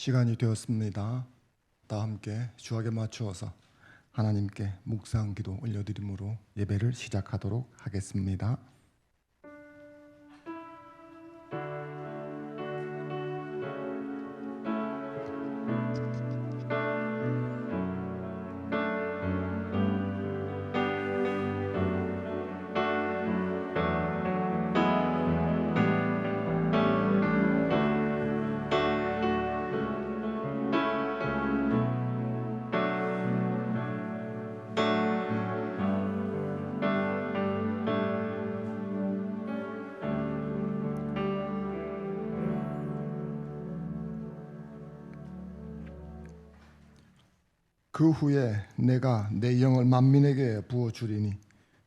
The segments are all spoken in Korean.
시간이 되었습니다. 다 함께 주악에 맞추어서 하나님께 묵상 기도 올려드림으로 예배를 시작하도록 하겠습니다. 그 후에 내가 내 영을 만민에게 부어주리니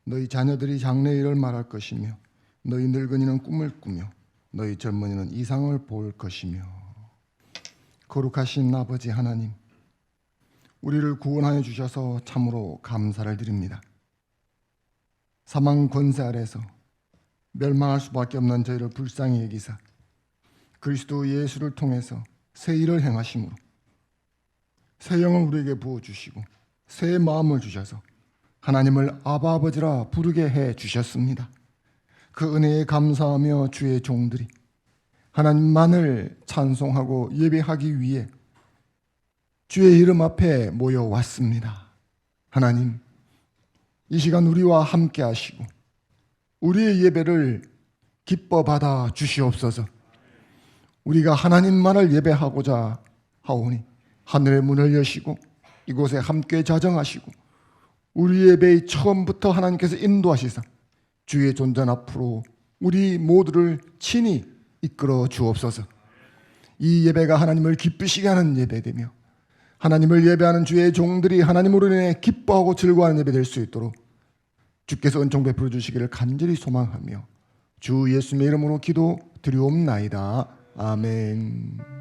너희 자녀들이 장래일을 말할 것이며 너희 늙은이는 꿈을 꾸며 너희 젊은이는 이상을 볼 것이며. 거룩하신 아버지 하나님, 우리를 구원하여 주셔서 참으로 감사를 드립니다. 사망 권세 아래서 멸망할 수밖에 없는 저희를 불쌍히 여기사 그리스도 예수를 통해서 새 일을 행하심으로 새 영을 우리에게 부어주시고 새 마음을 주셔서 하나님을 아바 아버지라 부르게 해 주셨습니다. 그 은혜에 감사하며 주의 종들이 하나님만을 찬송하고 예배하기 위해 주의 이름 앞에 모여왔습니다. 하나님, 이 시간 우리와 함께 하시고 우리의 예배를 기뻐 받아 주시옵소서. 우리가 하나님만을 예배하고자 하오니 하늘의 문을 여시고 이곳에 함께 자정하시고 우리 예배의 처음부터 하나님께서 인도하시사 주의 존전 앞으로 우리 모두를 친히 이끌어 주옵소서. 이 예배가 하나님을 기쁘시게 하는 예배되며 하나님을 예배하는 주의 종들이 하나님으로 인해 기뻐하고 즐거워하는 예배 될 수 있도록 주께서 은총 베풀어 주시기를 간절히 소망하며 주 예수님의 이름으로 기도 드리옵나이다. 아멘.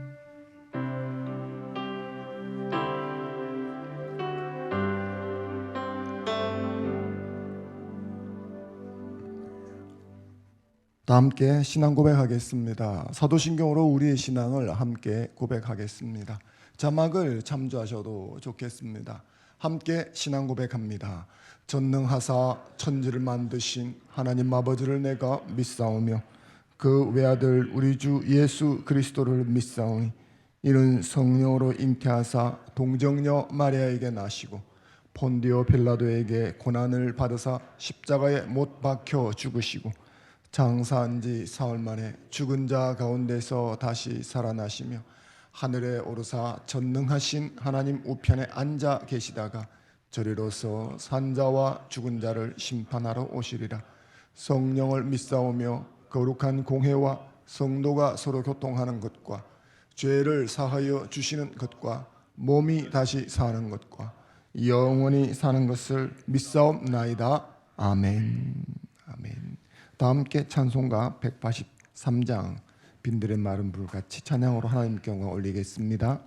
다 함께 신앙 고백하겠습니다. 사도신경으로 우리의 신앙을 함께 고백하겠습니다. 자막을 참조하셔도 좋겠습니다. 함께 신앙 고백합니다. 전능하사 천지를 만드신 하나님 아버지를 내가 믿사오며 그 외아들 우리 주 예수 그리스도를 믿사오니 이는 성령으로 잉태하사 동정녀 마리아에게 나시고 본디오 빌라도에게 고난을 받으사 십자가에 못 박혀 죽으시고 장사한 지 사흘 만에 죽은 자 가운데서 다시 살아나시며 하늘에 오르사 전능하신 하나님 우편에 앉아 계시다가 저리로서 산자와 죽은 자를 심판하러 오시리라. 성령을 믿사오며 거룩한 공회와 성도가 서로 교통하는 것과 죄를 사하여 주시는 것과 몸이 다시 사는 것과 영원히 사는 것을 믿사옵나이다. 아멘. 아멘. 다 함께 찬송가 183장 빈들의 마른 불같이 찬양으로 하나님께 영광 올리겠습니다.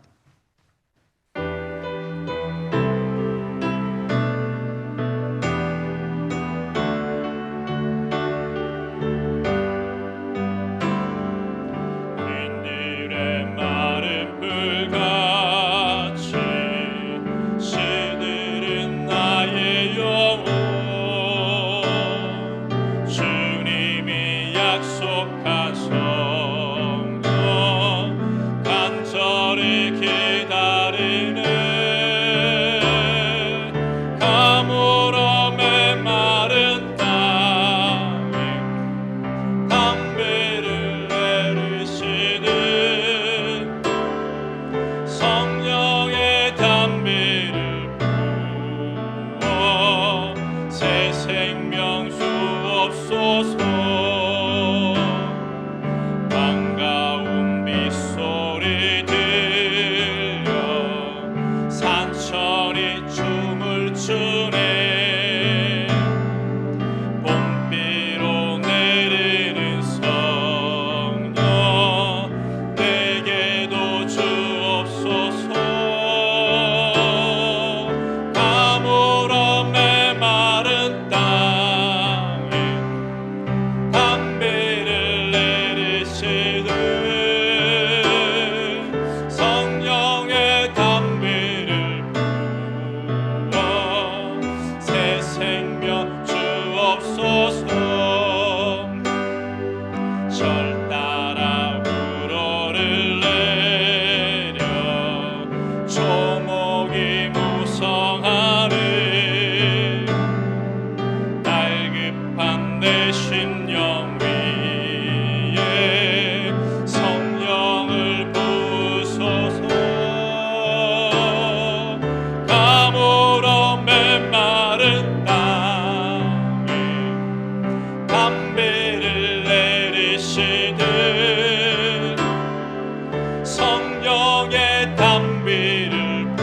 심령 위에 성령을 부으소서. 가물어 메마른 땅에 담비를 내리시듯 성령의 담비를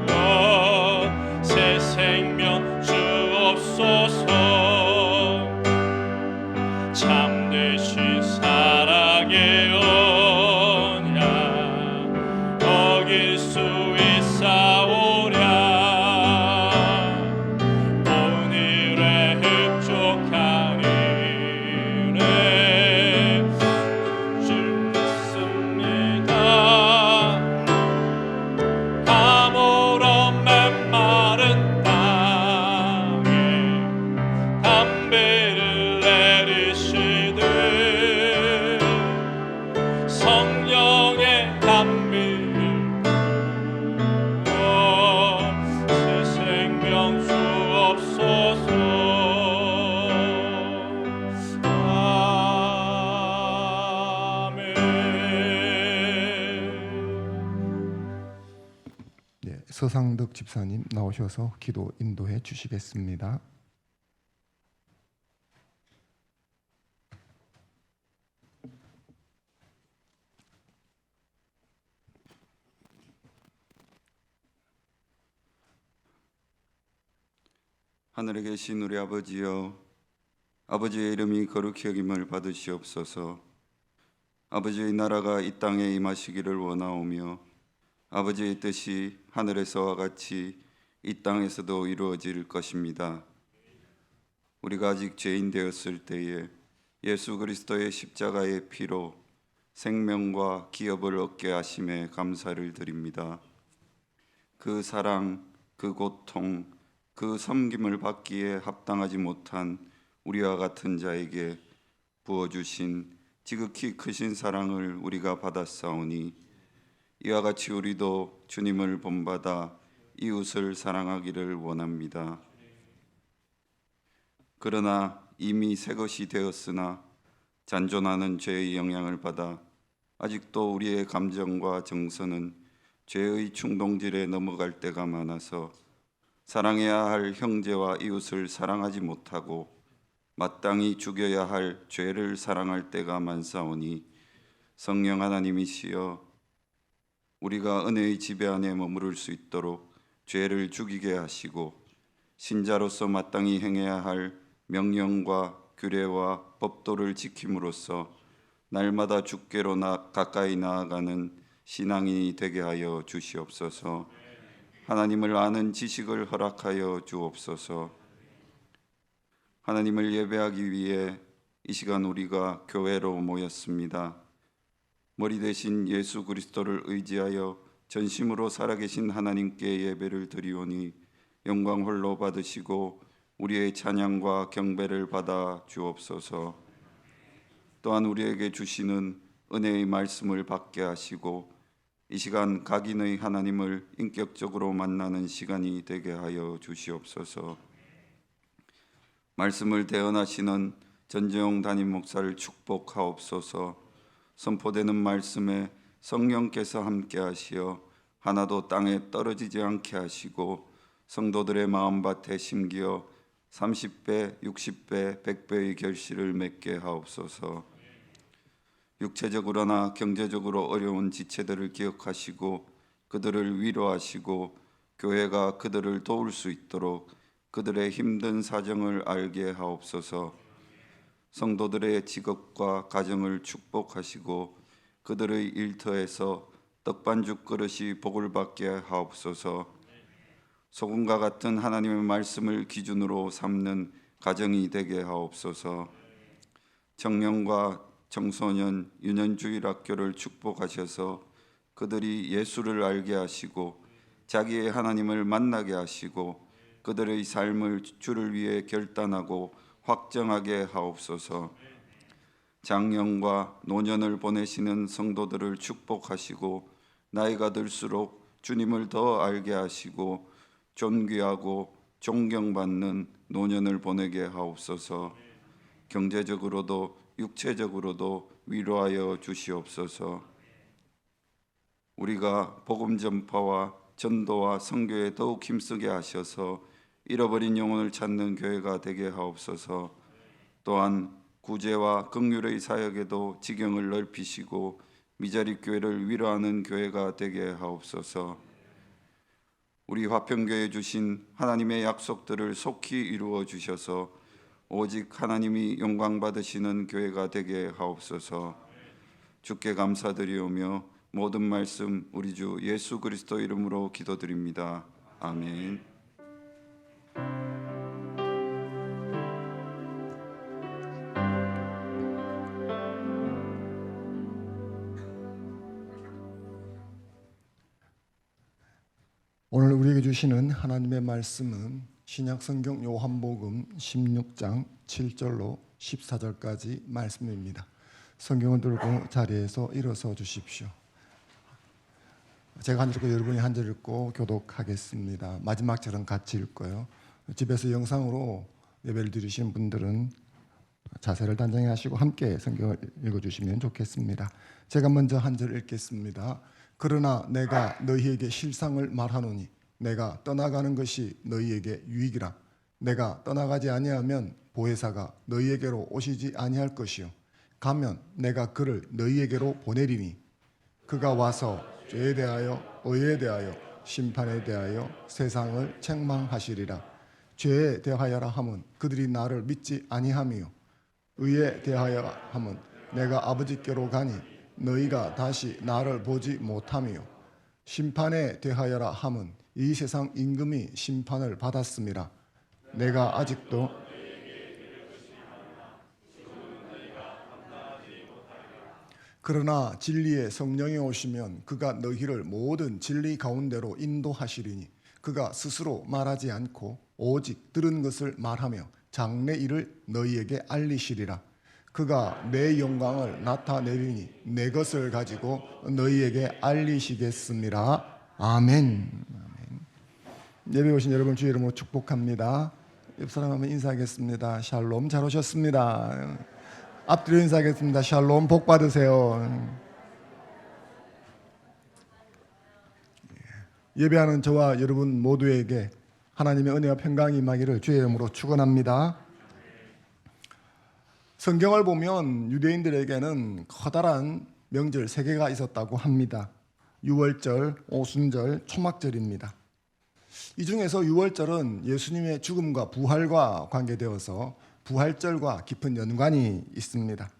부어 새 생명 주옵소서. 참되신 사랑의 언약 어길 수 있사오랴. 오늘의 흡족한 일에 줄 믿습니다. 가물어 메마른 땅에 담비를 내리시듯 성령의 담비를 부어 새 생명 주옵소서. 아멘. 네, 서상덕 집사님 나오셔서 기도 인도해 주시겠습니다. 하늘에 계신 우리 아버지여, 아버지의 이름이 거룩히 여김을 받으시옵소서. 아버지의 나라가 이 땅에 임하시기를 원하오며 아버지의 뜻이 하늘에서와 같이 이 땅에서도 이루어질 것입니다. 우리가 아직 죄인 되었을 때에 예수 그리스도의 십자가의 피로 생명과 기업을 얻게 하심에 감사를 드립니다. 그 사랑, 그 고통, 그 섬김을 받기에 합당하지 못한 우리와 같은 자에게 부어주신 지극히 크신 사랑을 우리가 받았사오니 이와 같이 우리도 주님을 본받아 이웃을 사랑하기를 원합니다. 그러나 이미 새 것이 되었으나 잔존하는 죄의 영향을 받아 아직도 우리의 감정과 정서는 죄의 충동질에 넘어갈 때가 많아서 사랑해야 할 형제와 이웃을 사랑하지 못하고 마땅히 죽여야 할 죄를 사랑할 때가 많사오니 성령 하나님이시여 우리가 은혜의 지배 안에 머무를 수 있도록 죄를 죽이게 하시고 신자로서 마땅히 행해야 할 명령과 규례와 법도를 지킴으로써 날마다 주께로 가까이 나아가는 신앙이 되게 하여 주시옵소서. 하나님을 아는 지식을 허락하여 주옵소서. 하나님을 예배하기 위해 이 시간 우리가 교회로 모였습니다. 머리 대신 예수 그리스도를 의지하여 전심으로 살아계신 하나님께 예배를 드리오니 영광 홀로 받으시고 우리의 찬양과 경배를 받아 주옵소서. 또한 우리에게 주시는 은혜의 말씀을 받게 하시고 이 시간 각인의 하나님을 인격적으로 만나는 시간이 되게 하여 주시옵소서. 말씀을 대언하시는 전재용 담임 목사를 축복하옵소서. 선포되는 말씀에 성령께서 함께 하시어 하나도 땅에 떨어지지 않게 하시고 성도들의 마음밭에 심기어 30배, 60배, 100배의 결실을 맺게 하옵소서. 육체적으로나 경제적으로 어려운 지체들을 기억하시고 그들을 위로하시고 교회가 그들을 도울 수 있도록 그들의 힘든 사정을 알게 하옵소서. 성도들의 직업과 가정을 축복하시고 그들의 일터에서 떡반죽 그릇이 복을 받게 하옵소서. 소금과 같은 하나님의 말씀을 기준으로 삼는 가정이 되게 하옵소서. 청년과 청소년 유년주일학교를 축복하셔서 그들이 예수를 알게 하시고 자기의 하나님을 만나게 하시고 그들의 삶을 주를 위해 결단하고 확정하게 하옵소서. 장년과 노년을 보내시는 성도들을 축복하시고 나이가 들수록 주님을 더 알게 하시고 존귀하고 존경받는 노년을 보내게 하옵소서. 경제적으로도 육체적으로도 위로하여 주시옵소서. 우리가 복음 전파와 전도와 선교에 더욱 힘쓰게 하셔서 잃어버린 영혼을 찾는 교회가 되게 하옵소서. 또한 구제와 긍휼의 사역에도 지경을 넓히시고 미자립 교회를 위로하는 교회가 되게 하옵소서. 우리 화평교회 주신 하나님의 약속들을 속히 이루어 주셔서 오직 하나님이 영광 받으시는 교회가 되게 하옵소서. 주께 감사드리오며 모든 말씀 우리 주 예수 그리스도 이름으로 기도드립니다. 아멘. 오늘 우리에게 주시는 하나님의 말씀은 신약성경 요한복음 16장 7절로 14절까지 말씀입니다. 성경을 들고 자리에서 일어서 주십시오. 제가 한 절 읽고 여러분이 한 절 읽고 교독하겠습니다. 마지막 절은 같이 읽고요. 집에서 영상으로 예배를 드리신 분들은 자세를 단정히 하시고 함께 성경을 읽어주시면 좋겠습니다. 제가 먼저 한 절 읽겠습니다. 그러나 내가 너희에게 실상을 말하노니 내가 떠나가는 것이 너희에게 유익이라. 내가 떠나가지 아니하면 보혜사가 너희에게로 오시지 아니할 것이요 가면 내가 그를 너희에게로 보내리니 그가 와서 죄에 대하여 의에 대하여 심판에 대하여 세상을 책망하시리라. 죄에 대하여라 함은 그들이 나를 믿지 아니함이요 의에 대하여 함은 내가 아버지께로 가니 너희가 다시 나를 보지 못함이요 심판에 대하여라 함은 이 세상 임금이 심판을 받았음이라. 내가 아직도 그러나 진리의 성령이 오시면 그가 너희를 모든 진리 가운데로 인도하시리니 그가 스스로 말하지 않고 오직 들은 것을 말하며 장래 일을 너희에게 알리시리라. 그가 내 영광을 나타내리니 내 것을 가지고 너희에게 알리시겠습니다. 아멘. 예배 오신 여러분 주의 이름으로 축복합니다. 옆 사람 한번 인사하겠습니다. 샬롬, 잘 오셨습니다. 앞뒤로 인사하겠습니다. 샬롬, 복 받으세요. 예배하는 저와 여러분 모두에게 하나님의 은혜와 평강이 임하기를 주의 이름으로 축원합니다. 성경을 보면 유대인들에게는 커다란 명절 3개가 있었다고 합니다. 유월절, 오순절, 초막절입니다. 이 중에서 유월절은 예수님의 죽음과 부활과 관계되어서 부활절과 깊은 연관이 있습니다.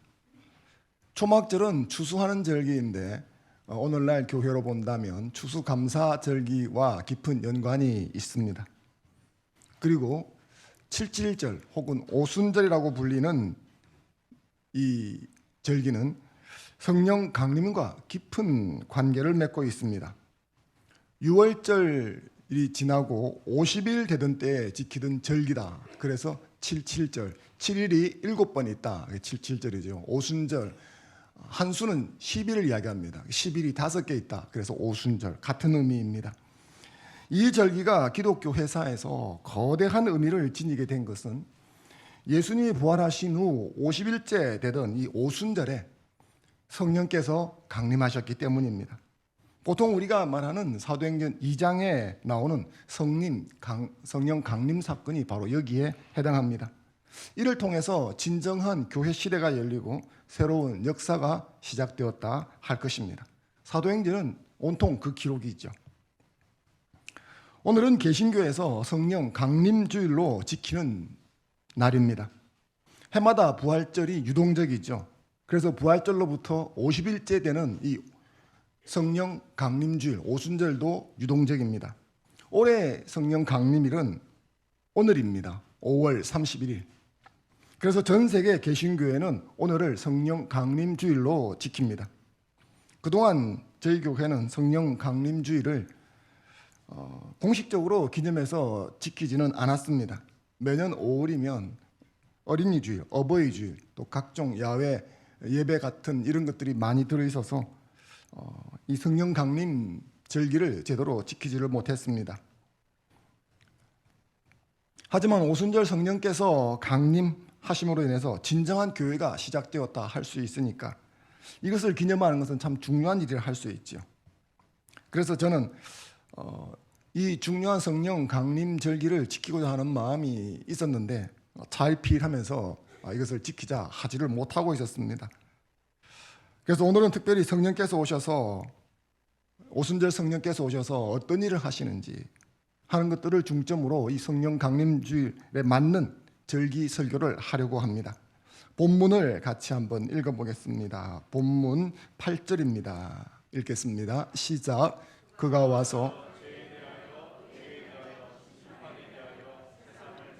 초막절은 추수하는 절기인데 오늘날 교회로 본다면 추수감사절기와 깊은 연관이 있습니다. 그리고 칠칠절 혹은 오순절이라고 불리는 이 절기는 성령 강림과 깊은 관계를 맺고 있습니다. 유월절이 지나고 50일 되던 때에 지키던 절기다. 그래서 77절, 7일이 7번 있다. 77절이죠. 오순절, 한 수는 10일을 이야기합니다. 10일이 5개 있다. 그래서 오순절, 같은 의미입니다. 이 절기가 기독교 회사에서 거대한 의미를 지니게 된 것은 예수님이 부활하신 후 50일째 되던 이 오순절에 성령께서 강림하셨기 때문입니다. 보통 우리가 말하는 사도행전 2장에 나오는 성령 강림 사건이 바로 여기에 해당합니다. 이를 통해서 진정한 교회 시대가 열리고 새로운 역사가 시작되었다 할 것입니다. 사도행전은 온통 그 기록이죠. 오늘은 개신교에서 성령 강림 주일로 지키는 날입니다. 해마다 부활절이 유동적이죠. 그래서 부활절로부터 50일째 되는 이 성령 강림주일 오순절도 유동적입니다. 올해 성령 강림일은 오늘입니다. 5월 31일. 그래서 전 세계 개신교회는 오늘을 성령 강림주일로 지킵니다. 그동안 저희 교회는 성령 강림주일을 공식적으로 기념해서 지키지는 않았습니다. 매년 5월이면 어린이주일, 어버이주일, 또 각종 야외 예배 같은 이런 것들이 많이 들어있어서 이 성령 강림 절기를 제대로 지키지를 못했습니다. 하지만 오순절 성령께서 강림하셨습니다. 하심으로 인해서 진정한 교회가 시작되었다 할 수 있으니까 이것을 기념하는 것은 참 중요한 일이라 할 수 있죠. 그래서 저는 이 중요한 성령 강림 절기를 지키고자 하는 마음이 있었는데 차일피일하면서 이것을 지키자 하지를 못하고 있었습니다. 그래서 오늘은 특별히 성령께서 오셔서 오순절 성령께서 오셔서 어떤 일을 하시는지 하는 것들을 중점으로 이 성령 강림주일에 맞는 절기 설교를 하려고 합니다. 본문을 같이 한번 읽어보겠습니다. 본문 8절입니다. 읽겠습니다. 시작. 그가 와서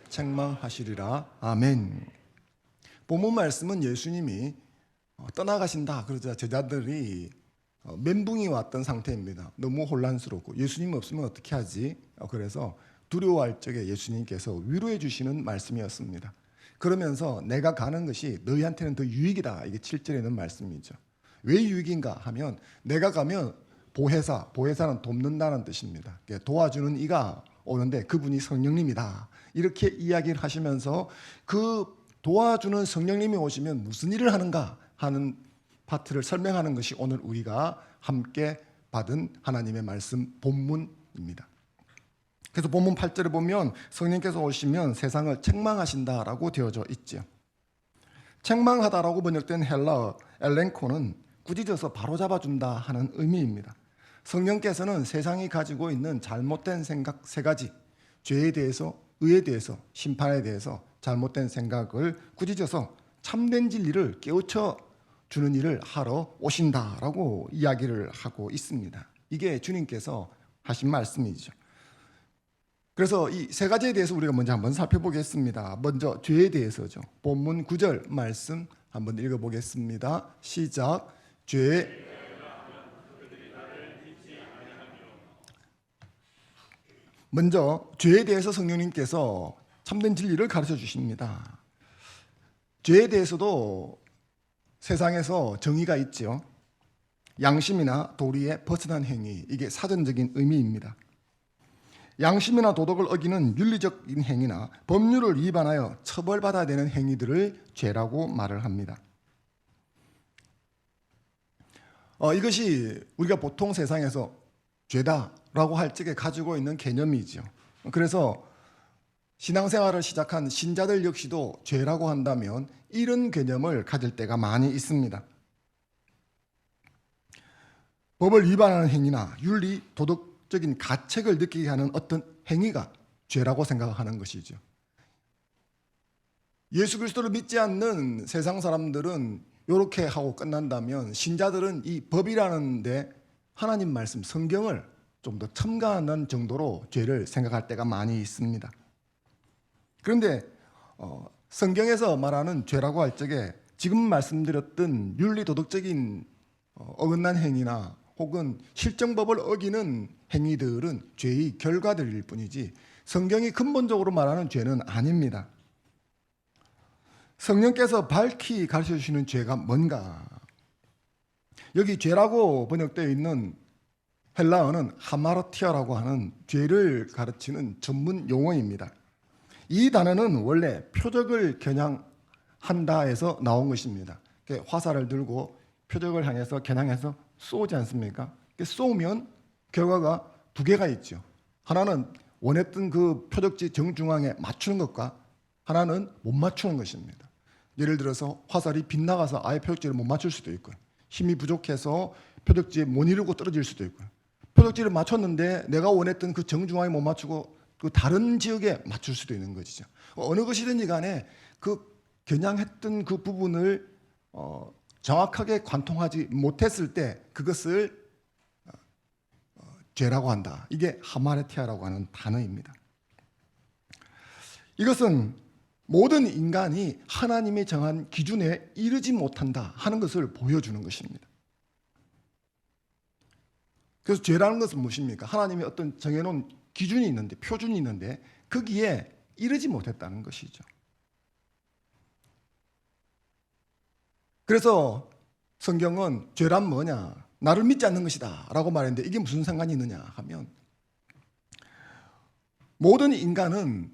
책망하시리라. 아멘. 본문 말씀은 예수님이 떠나가신다 그러자 제자들이 멘붕이 왔던 상태입니다. 너무 혼란스럽고 예수님 없으면 어떻게 하지? 그래서 두려워할 적에 예수님께서 위로해 주시는 말씀이었습니다. 그러면서 내가 가는 것이 너희한테는 더 유익이다. 이게 7절에 있는 말씀이죠. 왜 유익인가 하면 내가 가면 보혜사는 돕는다는 뜻입니다. 도와주는 이가 오는데 그분이 성령님이다. 이렇게 이야기를 하시면서 그 도와주는 성령님이 오시면 무슨 일을 하는가 하는 파트를 설명하는 것이 오늘 우리가 함께 받은 하나님의 말씀 본문입니다. 그래서 본문 8절에 보면 성령께서 오시면 세상을 책망하신다라고 되어져 있죠. 책망하다라고 번역된 헬라어 엘렌코는 꾸짖어서 바로잡아준다 하는 의미입니다. 성령께서는 세상이 가지고 있는 잘못된 생각 세 가지, 죄에 대해서, 의에 대해서, 심판에 대해서 잘못된 생각을 꾸짖어서 참된 진리를 깨우쳐 주는 일을 하러 오신다라고 이야기를 하고 있습니다. 이게 주님께서 하신 말씀이죠. 그래서 이 세 가지에 대해서 우리가 먼저 한번 살펴보겠습니다. 먼저 죄에 대해서죠. 본문 9절 말씀 한번 읽어보겠습니다. 시작. 죄 먼저 죄에 대해서 성령님께서 참된 진리를 가르쳐 주십니다. 죄에 대해서도 세상에서 정의가 있죠. 양심이나 도리에 벗어난 행위, 이게 사전적인 의미입니다. 양심이나 도덕을 어기는 윤리적인 행위나 법률을 위반하여 처벌받아야 되는 행위들을 죄라고 말을 합니다. 이것이 우리가 보통 세상에서 죄다라고 할 적에 가지고 있는 개념이죠. 그래서 신앙생활을 시작한 신자들 역시도 죄라고 한다면 이런 개념을 가질 때가 많이 있습니다. 법을 위반하는 행위나 윤리, 도덕적인 가책을 느끼게 하는 어떤 행위가 죄라고 생각하는 것이죠. 예수 그리스도를 믿지 않는 세상 사람들은 이렇게 하고 끝난다면 신자들은 이 법이라는 데 하나님 말씀, 성경을 좀 더 첨가하는 정도로 죄를 생각할 때가 많이 있습니다. 그런데 성경에서 말하는 죄라고 할 적에 지금 말씀드렸던 윤리 도덕적인 어긋난 행위나 혹은 실정법을 어기는 행위들은 죄의 결과들일 뿐이지 성경이 근본적으로 말하는 죄는 아닙니다. 성령께서 밝히 가르쳐 주시는 죄가 뭔가? 여기 죄라고 번역되어 있는 헬라어는 하마르티아라고 하는 죄를 가르치는 전문 용어입니다. 이 단어는 원래 표적을 겨냥한다에서 나온 것입니다. 화살을 들고 표적을 향해서 겨냥해서 쏘지 않습니까? 쏘면 결과가 두 개가 있죠. 하나는 원했던 그 표적지 정중앙에 맞추는 것과 하나는 못 맞추는 것입니다. 예를 들어서 화살이 빗나가서 아예 표적지를 못 맞출 수도 있고요. 힘이 부족해서 표적지에 못 이루고 떨어질 수도 있고요. 표적지를 맞췄는데 내가 원했던 그 정중앙에 못 맞추고 그 다른 지역에 맞출 수도 있는 것이죠. 어느 것이든지 간에 그 겨냥했던 그 부분을 정확하게 관통하지 못했을 때 그것을 죄라고 한다. 이게 하마르티아라고 하는 단어입니다. 이것은 모든 인간이 하나님이 정한 기준에 이르지 못한다 하는 것을 보여주는 것입니다. 그래서 죄라는 것은 무엇입니까? 하나님이 어떤 정해놓은 기준이 있는데, 표준이 있는데 거기에 이르지 못했다는 것이죠. 그래서 성경은 죄란 뭐냐? 나를 믿지 않는 것이다 라고 말했는데 이게 무슨 상관이 있느냐 하면 모든 인간은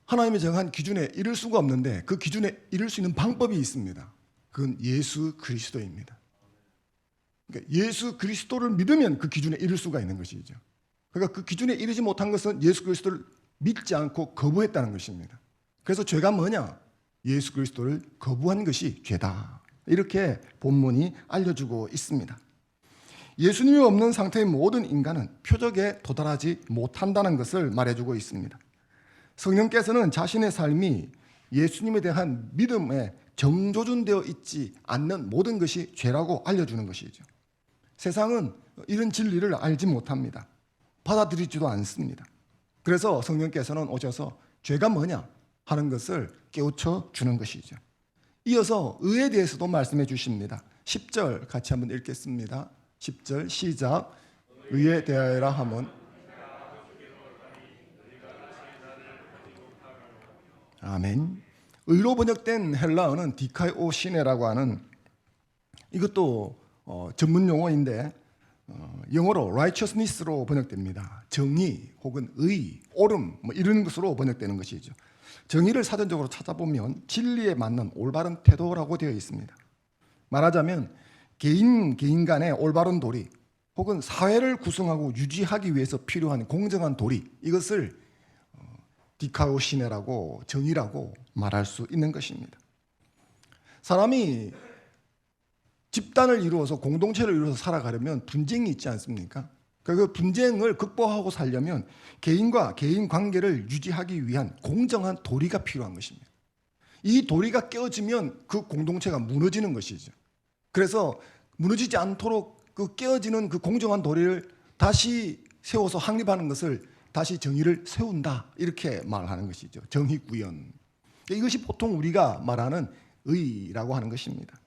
하나님의 정한 기준에 이를 수가 없는데 그 기준에 이를 수 있는 방법이 있습니다. 그건 예수 그리스도입니다. 그러니까 예수 그리스도를 믿으면 그 기준에 이를 수가 있는 것이죠. 그러니까 그 기준에 이르지 못한 것은 예수 그리스도를 믿지 않고 거부했다는 것입니다. 그래서 죄가 뭐냐? 예수 그리스도를 거부한 것이 죄다. 이렇게 본문이 알려주고 있습니다. 예수님이 없는 상태의 모든 인간은 표적에 도달하지 못한다는 것을 말해주고 있습니다. 성령께서는 자신의 삶이 예수님에 대한 믿음에 정조준되어 있지 않는 모든 것이 죄라고 알려주는 것이죠. 세상은 이런 진리를 알지 못합니다. 받아들이지도 않습니다. 그래서 성령께서는 오셔서 죄가 뭐냐 하는 것을 깨우쳐 주는 것이죠. 이어서 의에 대해서도 말씀해 주십니다. 10절 같이 한번 읽겠습니다. 10절 시작. 의에 대하여라 함은 아멘. 의로 번역된 헬라어는 디카이오시네라고 하는 이것도 전문 용어인데 영어로 righteousness로 번역됩니다. 정의 혹은 의, 옳음 뭐 이런 것으로 번역되는 것이죠. 정의를 사전적으로 찾아보면 진리에 맞는 올바른 태도라고 되어 있습니다. 말하자면 개인 간의 올바른 도리 혹은 사회를 구성하고 유지하기 위해서 필요한 공정한 도리, 이것을 디카오시네라고 정의라고 말할 수 있는 것입니다. 사람이 집단을 이루어서 공동체를 이루어서 살아가려면 분쟁이 있지 않습니까? 그 분쟁을 극복하고 살려면 개인과 개인 관계를 유지하기 위한 공정한 도리가 필요한 것입니다. 이 도리가 깨어지면 그 공동체가 무너지는 것이죠. 그래서 무너지지 않도록 그 깨어지는 그 공정한 도리를 다시 세워서 확립하는 것을 다시 정의를 세운다, 이렇게 말하는 것이죠. 정의구현. 이것이 보통 우리가 말하는 의라고 하는 것입니다.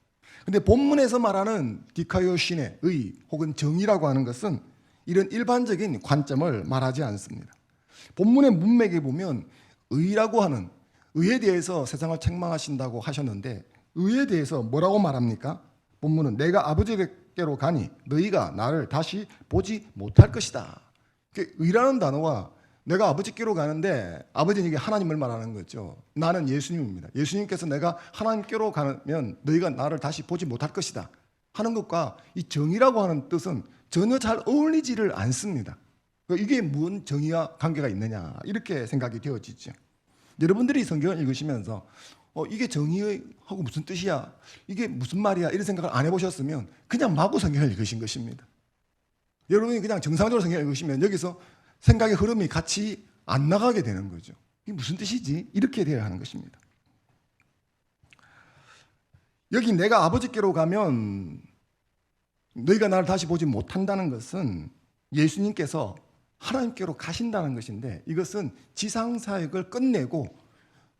근데 본문에서 말하는 디카이오신의 의 혹은 정의라고 하는 것은 이런 일반적인 관점을 말하지 않습니다. 본문의 문맥에 보면 의라고 하는, 의에 대해서 세상을 책망하신다고 하셨는데 의에 대해서 뭐라고 말합니까? 본문은 내가 아버지께로 가니 너희가 나를 다시 보지 못할 것이다. 의라는 단어와 내가 아버지께로 가는데, 아버지는 이게 하나님을 말하는 거죠. 나는 예수님입니다. 예수님께서 내가 하나님께로 가면 너희가 나를 다시 보지 못할 것이다 하는 것과 이 정의라고 하는 뜻은 전혀 잘 어울리지를 않습니다. 이게 무슨 정의와 관계가 있느냐, 이렇게 생각이 되어지죠. 여러분들이 성경을 읽으시면서 이게 정의하고 무슨 뜻이야, 이게 무슨 말이야, 이런 생각을 안 해보셨으면 그냥 마구 성경을 읽으신 것입니다. 여러분이 그냥 정상적으로 성경을 읽으시면 여기서 생각의 흐름이 같이 안 나가게 되는 거죠. 이게 무슨 뜻이지? 이렇게 되어야 하는 것입니다. 여기 내가 아버지께로 가면 너희가 나를 다시 보지 못한다는 것은 예수님께서 하나님께로 가신다는 것인데, 이것은 지상사역을 끝내고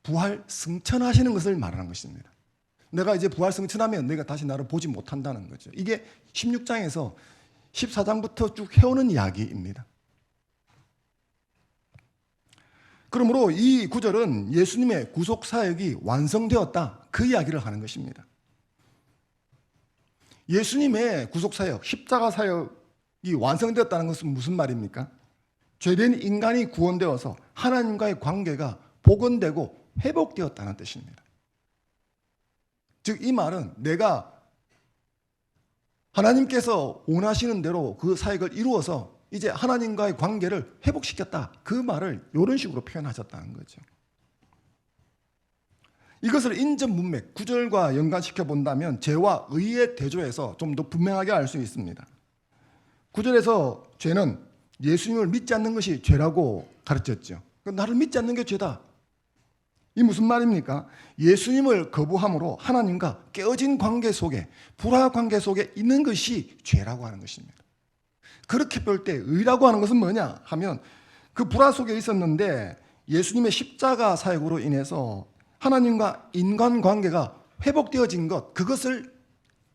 부활 승천하시는 것을 말하는 것입니다. 내가 이제 부활 승천하면 너희가 다시 나를 보지 못한다는 거죠. 이게 16장에서 14장부터 쭉 해오는 이야기입니다. 그러므로 이 구절은 예수님의 구속사역이 완성되었다, 그 이야기를 하는 것입니다. 예수님의 구속사역, 십자가 사역이 완성되었다는 것은 무슨 말입니까? 죄된 인간이 구원되어서 하나님과의 관계가 복원되고 회복되었다는 뜻입니다. 즉 이 말은 내가 하나님께서 원하시는 대로 그 사역을 이루어서 이제 하나님과의 관계를 회복시켰다, 그 말을 이런 식으로 표현하셨다는 거죠. 이것을 인전 문맥, 구절과 연관시켜 본다면 죄와 의의 대조에서 좀 더 분명하게 알 수 있습니다. 구절에서 죄는 예수님을 믿지 않는 것이 죄라고 가르쳤죠. 나를 믿지 않는 게 죄다. 이 무슨 말입니까? 예수님을 거부함으로 하나님과 깨어진 관계 속에, 불화 관계 속에 있는 것이 죄라고 하는 것입니다. 그렇게 볼 때 의라고 하는 것은 뭐냐 하면, 그 불화 속에 있었는데 예수님의 십자가 사역으로 인해서 하나님과 인간관계가 회복되어진 것, 그것을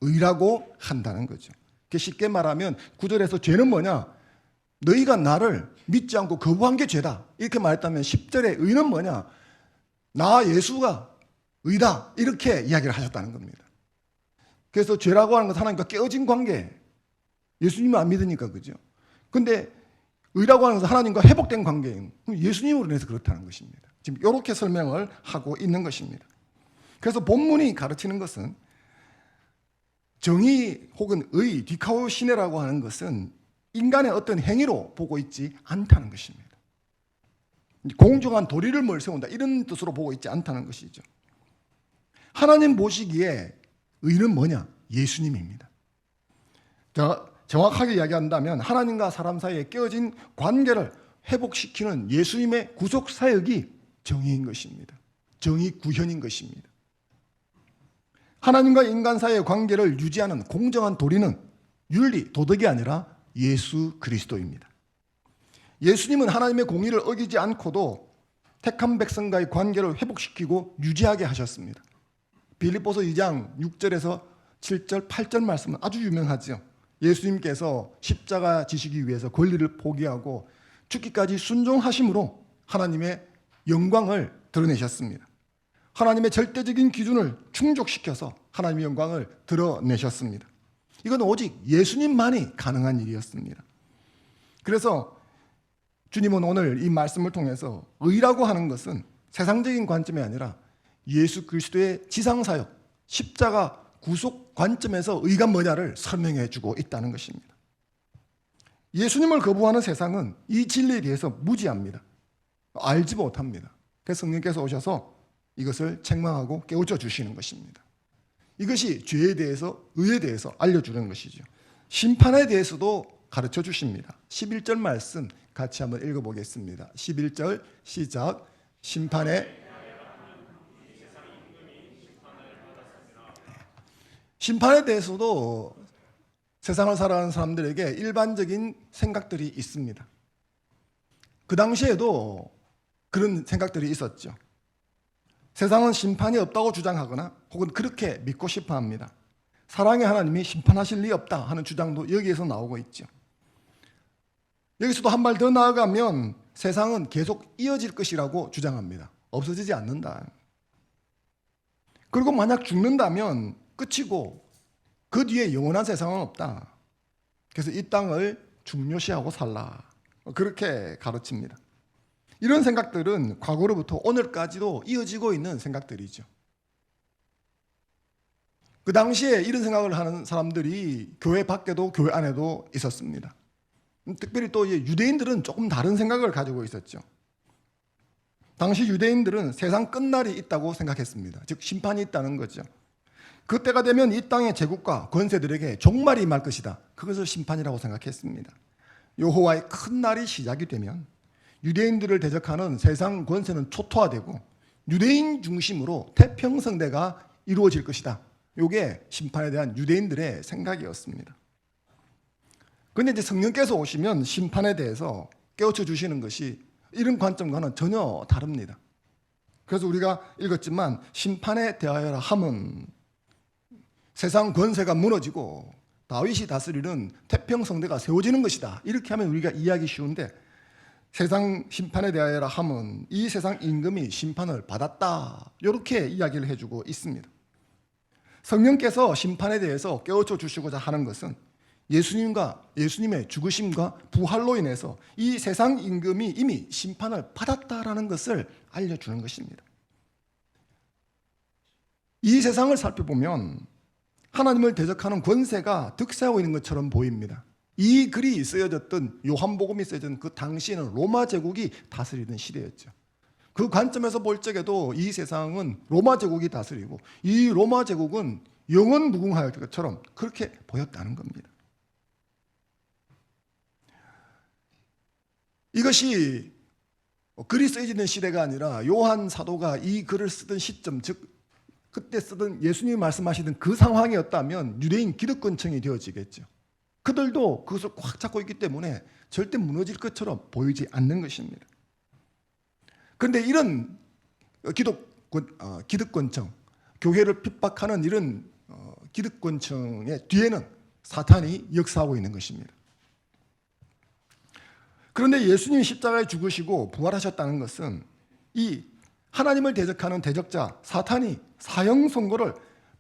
의라고 한다는 거죠. 쉽게 말하면 구절에서 죄는 뭐냐? 너희가 나를 믿지 않고 거부한 게 죄다, 이렇게 말했다면 10절의 의는 뭐냐? 나 예수가 의다, 이렇게 이야기를 하셨다는 겁니다. 그래서 죄라고 하는 것은 하나님과 깨어진 관계, 예수님을 안 믿으니까, 그죠? 근데 의라고 하는 것은 하나님과 회복된 관계예요. 예수님으로 인해서 그렇다는 것입니다. 지금 이렇게 설명을 하고 있는 것입니다. 그래서 본문이 가르치는 것은 정의 혹은 의, 디카오시네라고 하는 것은 인간의 어떤 행위로 보고 있지 않다는 것입니다. 공정한 도리를 뭘 세운다 이런 뜻으로 보고 있지 않다는 것이죠. 하나님 보시기에 의는 뭐냐? 예수님입니다. 정확하게 이야기한다면 하나님과 사람 사이에 깨어진 관계를 회복시키는 예수님의 구속 사역이 정의인 것입니다. 정의 구현인 것입니다. 하나님과 인간 사이의 관계를 유지하는 공정한 도리는 윤리, 도덕이 아니라 예수 그리스도입니다. 예수님은 하나님의 공의를 어기지 않고도 택한 백성과의 관계를 회복시키고 유지하게 하셨습니다. 빌립보서 2장 6절에서 7절, 8절 말씀은 아주 유명하죠. 예수님께서 십자가 지시기 위해서 권리를 포기하고 죽기까지 순종하심으로 하나님의 영광을 드러내셨습니다. 하나님의 절대적인 기준을 충족시켜서 하나님의 영광을 드러내셨습니다. 이건 오직 예수님만이 가능한 일이었습니다. 그래서 주님은 오늘 이 말씀을 통해서 의라고 하는 것은 세상적인 관점이 아니라 예수 그리스도의 지상사역, 십자가 구속 관점에서 의가 뭐냐를 설명해 주고 있다는 것입니다. 예수님을 거부하는 세상은 이 진리에 대해서 무지합니다. 알지 못합니다. 그래서 성령께서 오셔서 이것을 책망하고 깨우쳐 주시는 것입니다. 이것이 죄에 대해서, 의에 대해서 알려주는 것이죠. 심판에 대해서도 가르쳐 주십니다. 11절 말씀 같이 한번 읽어보겠습니다. 11절 시작. 심판에 대해서도 세상을 살아가는 사람들에게 일반적인 생각들이 있습니다. 그 당시에도 그런 생각들이 있었죠. 세상은 심판이 없다고 주장하거나 혹은 그렇게 믿고 싶어 합니다. 사랑의 하나님이 심판하실 리 없다 하는 주장도 여기에서 나오고 있죠. 여기서도 한 발 더 나아가면 세상은 계속 이어질 것이라고 주장합니다. 없어지지 않는다. 그리고 만약 죽는다면 끝이고 그 뒤에 영원한 세상은 없다. 그래서 이 땅을 중요시하고 살라. 그렇게 가르칩니다. 이런 생각들은 과거로부터 오늘까지도 이어지고 있는 생각들이죠. 그 당시에 이런 생각을 하는 사람들이 교회 밖에도 교회 안에도 있었습니다. 특별히 또 유대인들은 조금 다른 생각을 가지고 있었죠. 당시 유대인들은 세상 끝날이 있다고 생각했습니다. 즉 심판이 있다는 거죠. 그때가 되면 이 땅의 제국과 권세들에게 종말이 임할 것이다. 그것을 심판이라고 생각했습니다. 여호와의 큰 날이 시작이 되면 유대인들을 대적하는 세상 권세는 초토화되고 유대인 중심으로 태평성대가 이루어질 것이다. 이게 심판에 대한 유대인들의 생각이었습니다. 그런데 이제 성령께서 오시면 심판에 대해서 깨우쳐 주시는 것이 이런 관점과는 전혀 다릅니다. 그래서 우리가 읽었지만 심판에 대하여라 함은 세상 권세가 무너지고 다윗이 다스리는 태평성대가 세워지는 것이다. 이렇게 하면 우리가 이해하기 쉬운데 세상 심판에 대하여라 함은 이 세상 임금이 심판을 받았다. 이렇게 이야기를 해주고 있습니다. 성령께서 심판에 대해서 깨우쳐 주시고자 하는 것은 예수님의 죽으심과 부활로 인해서 이 세상 임금이 이미 심판을 받았다라는 것을 알려주는 것입니다. 이 세상을 살펴보면 하나님을 대적하는 권세가 득세하고 있는 것처럼 보입니다. 이 글이 쓰여졌던 요한복음이 쓰여진 그 당시에는 로마 제국이 다스리던 시대였죠. 그 관점에서 볼 적에도 이 세상은 로마 제국이 다스리고 이 로마 제국은 영원 무궁할 것처럼 그렇게 보였다는 겁니다. 이것이 글이 쓰여지는 시대가 아니라 요한 사도가 이 글을 쓰던 시점, 즉 그때 쓰던 예수님이 말씀하시던 그 상황이었다면 유대인 기득권층이 되어지겠죠. 그들도 그것을 꽉 잡고 있기 때문에 절대 무너질 것처럼 보이지 않는 것입니다. 그런데 이런 기득권층, 교회를 핍박하는 이런 기득권층의 뒤에는 사탄이 역사하고 있는 것입니다. 그런데 예수님이 십자가에 죽으시고 부활하셨다는 것은 이 하나님을 대적하는 대적자 사탄이 사형 선고를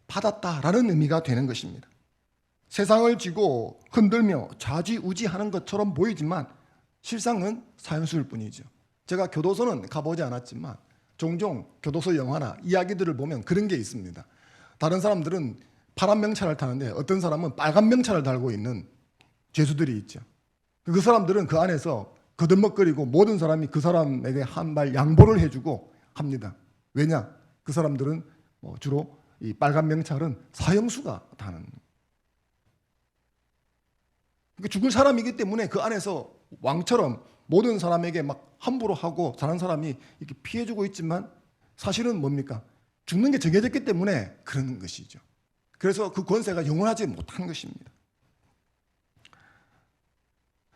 받았다라는 의미가 되는 것입니다. 세상을 쥐고 흔들며 좌지우지하는 것처럼 보이지만 실상은 사형수일 뿐이죠. 제가 교도소는 가보지 않았지만 종종 교도소 영화나 이야기들을 보면 그런 게 있습니다. 다른 사람들은 파란 명찰을 타는데 어떤 사람은 빨간 명찰을 달고 있는 죄수들이 있죠. 그 사람들은 그 안에서 거들먹거리고 모든 사람이 그 사람에게 한 발 양보를 해주고 합니다. 왜냐? 그 사람들은 주로 이 빨간 명찰은 사형수가 다는, 그러니까 죽을 사람이기 때문에 그 안에서 왕처럼 모든 사람에게 막 함부로 하고 다른 사람이 이렇게 피해주고 있지만 사실은 뭡니까? 죽는 게 정해졌기 때문에 그러는 것이죠. 그래서 그 권세가 영원하지 못한 것입니다.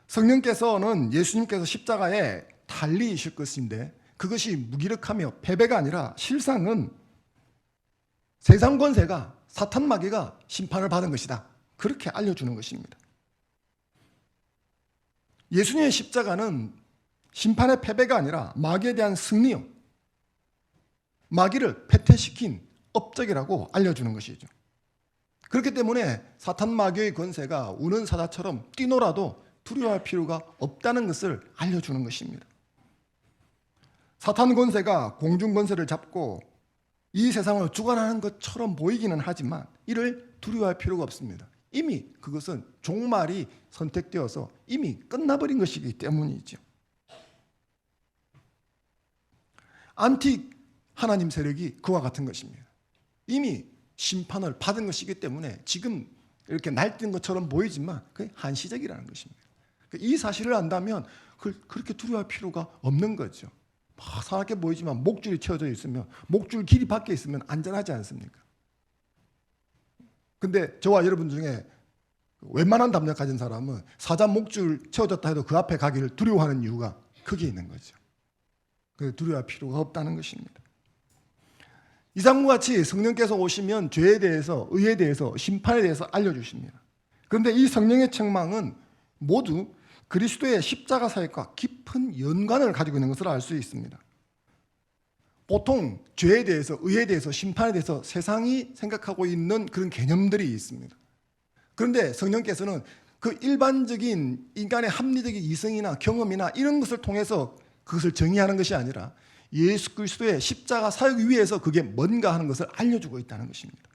성령께서는 예수님께서 십자가에 달리실 것인데 그것이 무기력하며 패배가 아니라 실상은 세상 권세가 사탄 마귀가 심판을 받은 것이다. 그렇게 알려주는 것입니다. 예수님의 십자가는 심판의 패배가 아니라 마귀에 대한 승리요, 마귀를 패퇴시킨 업적이라고 알려주는 것이죠. 그렇기 때문에 사탄 마귀의 권세가 우는 사자처럼 뛰노라도 두려워할 필요가 없다는 것을 알려주는 것입니다. 사탄 권세가 공중 권세를 잡고 이 세상을 주관하는 것처럼 보이기는 하지만 이를 두려워할 필요가 없습니다. 이미 그것은 종말이 선택되어서 이미 끝나버린 것이기 때문이죠. 안틱 하나님 세력이 그와 같은 것입니다. 이미 심판을 받은 것이기 때문에 지금 이렇게 날뛰는 것처럼 보이지만 그게 한시적이라는 것입니다. 이 사실을 안다면 그렇게 두려워할 필요가 없는 거죠. 막 사납게 보이지만 목줄이 채워져 있으면 목줄 길이 밖에 있으면 안전하지 않습니까? 근데 저와 여러분 중에 웬만한 담력 가진 사람은 사자 목줄 채워졌다 해도 그 앞에 가기를 두려워하는 이유가 크게 있는 거죠. 그래서 두려워할 필요가 없다는 것입니다. 이상과 같이 성령께서 오시면 죄에 대해서, 의에 대해서, 심판에 대해서 알려주십니다. 그런데 이 성령의 책망은 모두 그리스도의 십자가 사역과 깊은 연관을 가지고 있는 것을 알 수 있습니다. 보통 죄에 대해서, 의에 대해서, 심판에 대해서 세상이 생각하고 있는 그런 개념들이 있습니다. 그런데 성령께서는 그 일반적인 인간의 합리적인 이성이나 경험이나 이런 것을 통해서 그것을 정의하는 것이 아니라 예수 그리스도의 십자가 사역 위에서 그게 뭔가 하는 것을 알려주고 있다는 것입니다.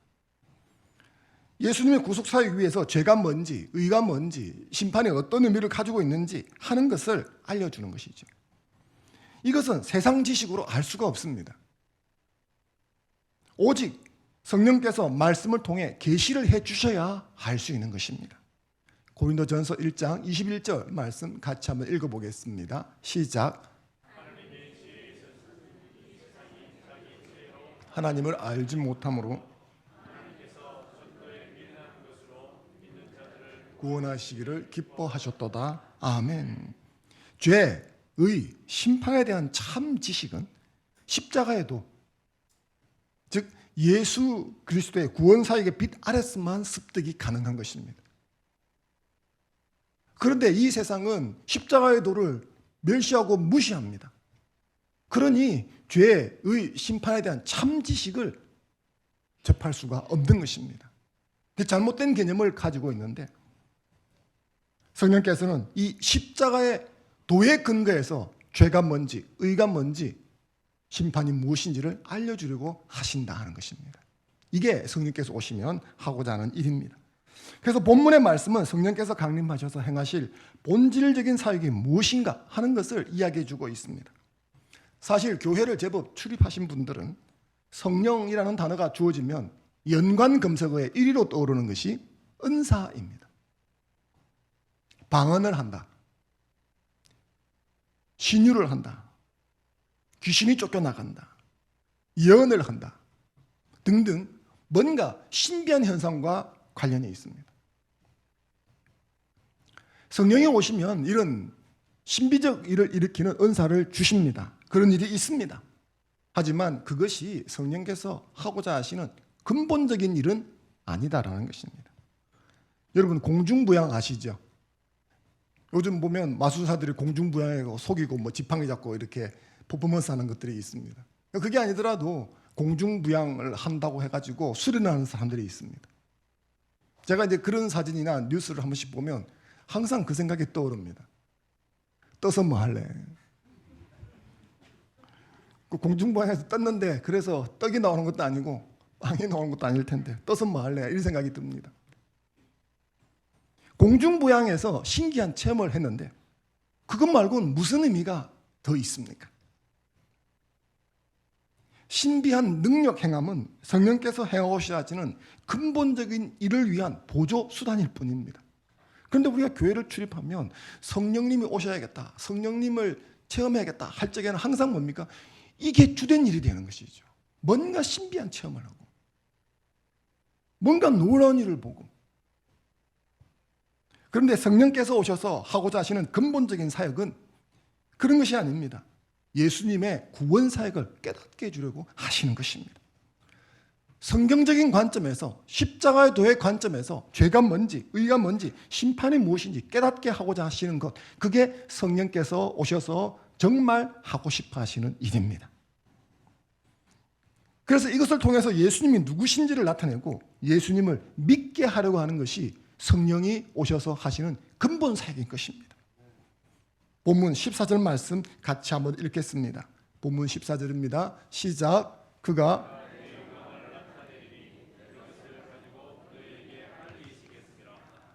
예수님의 구속 사역 위에서 죄가 뭔지, 의가 뭔지, 심판이 어떤 의미를 가지고 있는지 하는 것을 알려주는 것이죠. 이것은 세상 지식으로 알 수가 없습니다. 오직 성령께서 말씀을 통해 계시를 해주셔야 알 수 있는 것입니다. 고린도전서 1장 21절 말씀 같이 한번 읽어보겠습니다. 시작. 하나님을 알지 못함으로 구원하시기를 기뻐하셨도다. 아멘. 죄, 의, 심판에 대한 참 지식은 십자가에도, 즉 예수 그리스도의 구원 사역의 빛 아래서만 습득이 가능한 것입니다. 그런데 이 세상은 십자가의 도를 멸시하고 무시합니다. 그러니 죄, 의, 심판에 대한 참 지식을 접할 수가 없는 것입니다. 잘못된 개념을 가지고 있는데 성령께서는 이 십자가의 도의 근거에서 죄가 뭔지, 의가 뭔지, 심판이 무엇인지를 알려주려고 하신다 하는 것입니다. 이게 성령께서 오시면 하고자 하는 일입니다. 그래서 본문의 말씀은 성령께서 강림하셔서 행하실 본질적인 사역이 무엇인가 하는 것을 이야기해 주고 있습니다. 사실 교회를 제법 출입하신 분들은 성령이라는 단어가 주어지면 연관 검색어에 1위로 떠오르는 것이 은사입니다. 방언을 한다, 신유를 한다, 귀신이 쫓겨나간다, 예언을 한다 등등 뭔가 신비한 현상과 관련이 있습니다. 성령이 오시면 이런 신비적 일을 일으키는 은사를 주십니다. 그런 일이 있습니다. 하지만 그것이 성령께서 하고자 하시는 근본적인 일은 아니다라는 것입니다. 여러분 공중부양 아시죠? 요즘 보면 마술사들이 공중부양하고 속이고 뭐 지팡이 잡고 이렇게 퍼포먼스 하는 것들이 있습니다. 그게 아니더라도 공중부양을 한다고 해가지고 수련하는 사람들이 있습니다. 제가 이제 그런 사진이나 뉴스를 한 번씩 보면 항상 그 생각이 떠오릅니다. 떠서 뭐 할래? 그 공중부양에서 떴는데 그래서 떡이 나오는 것도 아니고 빵이 나오는 것도 아닐 텐데 떠서 뭐 할래? 이런 생각이 듭니다. 공중부양에서 신기한 체험을 했는데 그것 말고는 무슨 의미가 더 있습니까? 신비한 능력 행함은 성령께서 행하고자 하시는 근본적인 일을 위한 보조 수단일 뿐입니다. 그런데 우리가 교회를 출입하면 성령님이 오셔야겠다, 성령님을 체험해야겠다 할 적에는 항상 뭡니까? 이게 주된 일이 되는 것이죠. 뭔가 신비한 체험을 하고 뭔가 놀라운 일을 보고. 그런데 성령께서 오셔서 하고자 하시는 근본적인 사역은 그런 것이 아닙니다. 예수님의 구원 사역을 깨닫게 해주려고 하시는 것입니다. 성경적인 관점에서, 십자가의 도의 관점에서 죄가 뭔지, 의가 뭔지, 심판이 무엇인지 깨닫게 하고자 하시는 것, 그게 성령께서 오셔서 정말 하고 싶어 하시는 일입니다. 그래서 이것을 통해서 예수님이 누구신지를 나타내고 예수님을 믿게 하려고 하는 것이 성령이 오셔서 하시는 근본 사역인 것입니다. 본문 14절 말씀 같이 한번 읽겠습니다. 본문 14절입니다. 시작. 그가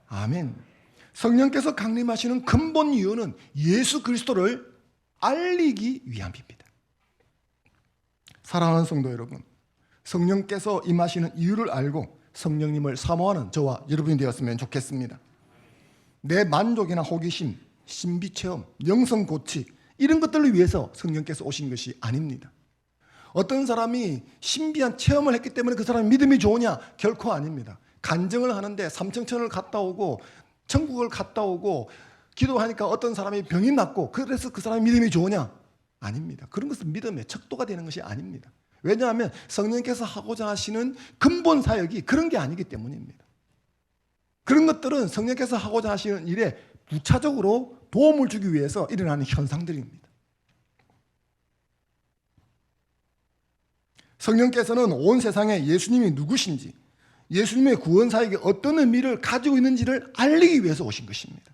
아멘. 성령께서 강림하시는 근본 이유는 예수 그리스도를 알리기 위함입니다. 사랑하는 성도 여러분, 성령께서 임하시는 이유를 알고 성령님을 사모하는 저와 여러분이 되었으면 좋겠습니다. 내 만족이나 호기심, 신비체험, 영성고치 이런 것들을 위해서 성령께서 오신 것이 아닙니다. 어떤 사람이 신비한 체험을 했기 때문에 그 사람이 믿음이 좋으냐? 결코 아닙니다. 간증을 하는데 삼청천을 갔다 오고 천국을 갔다 오고 기도하니까 어떤 사람이 병이 낫고 그래서 그 사람이 믿음이 좋으냐? 아닙니다. 그런 것은 믿음의 척도가 되는 것이 아닙니다. 왜냐하면 성령께서 하고자 하시는 근본 사역이 그런 게 아니기 때문입니다. 그런 것들은 성령께서 하고자 하시는 일에 부차적으로 도움을 주기 위해서 일어나는 현상들입니다. 성령께서는 온 세상에 예수님이 누구신지, 예수님의 구원 사역이 어떤 의미를 가지고 있는지를 알리기 위해서 오신 것입니다.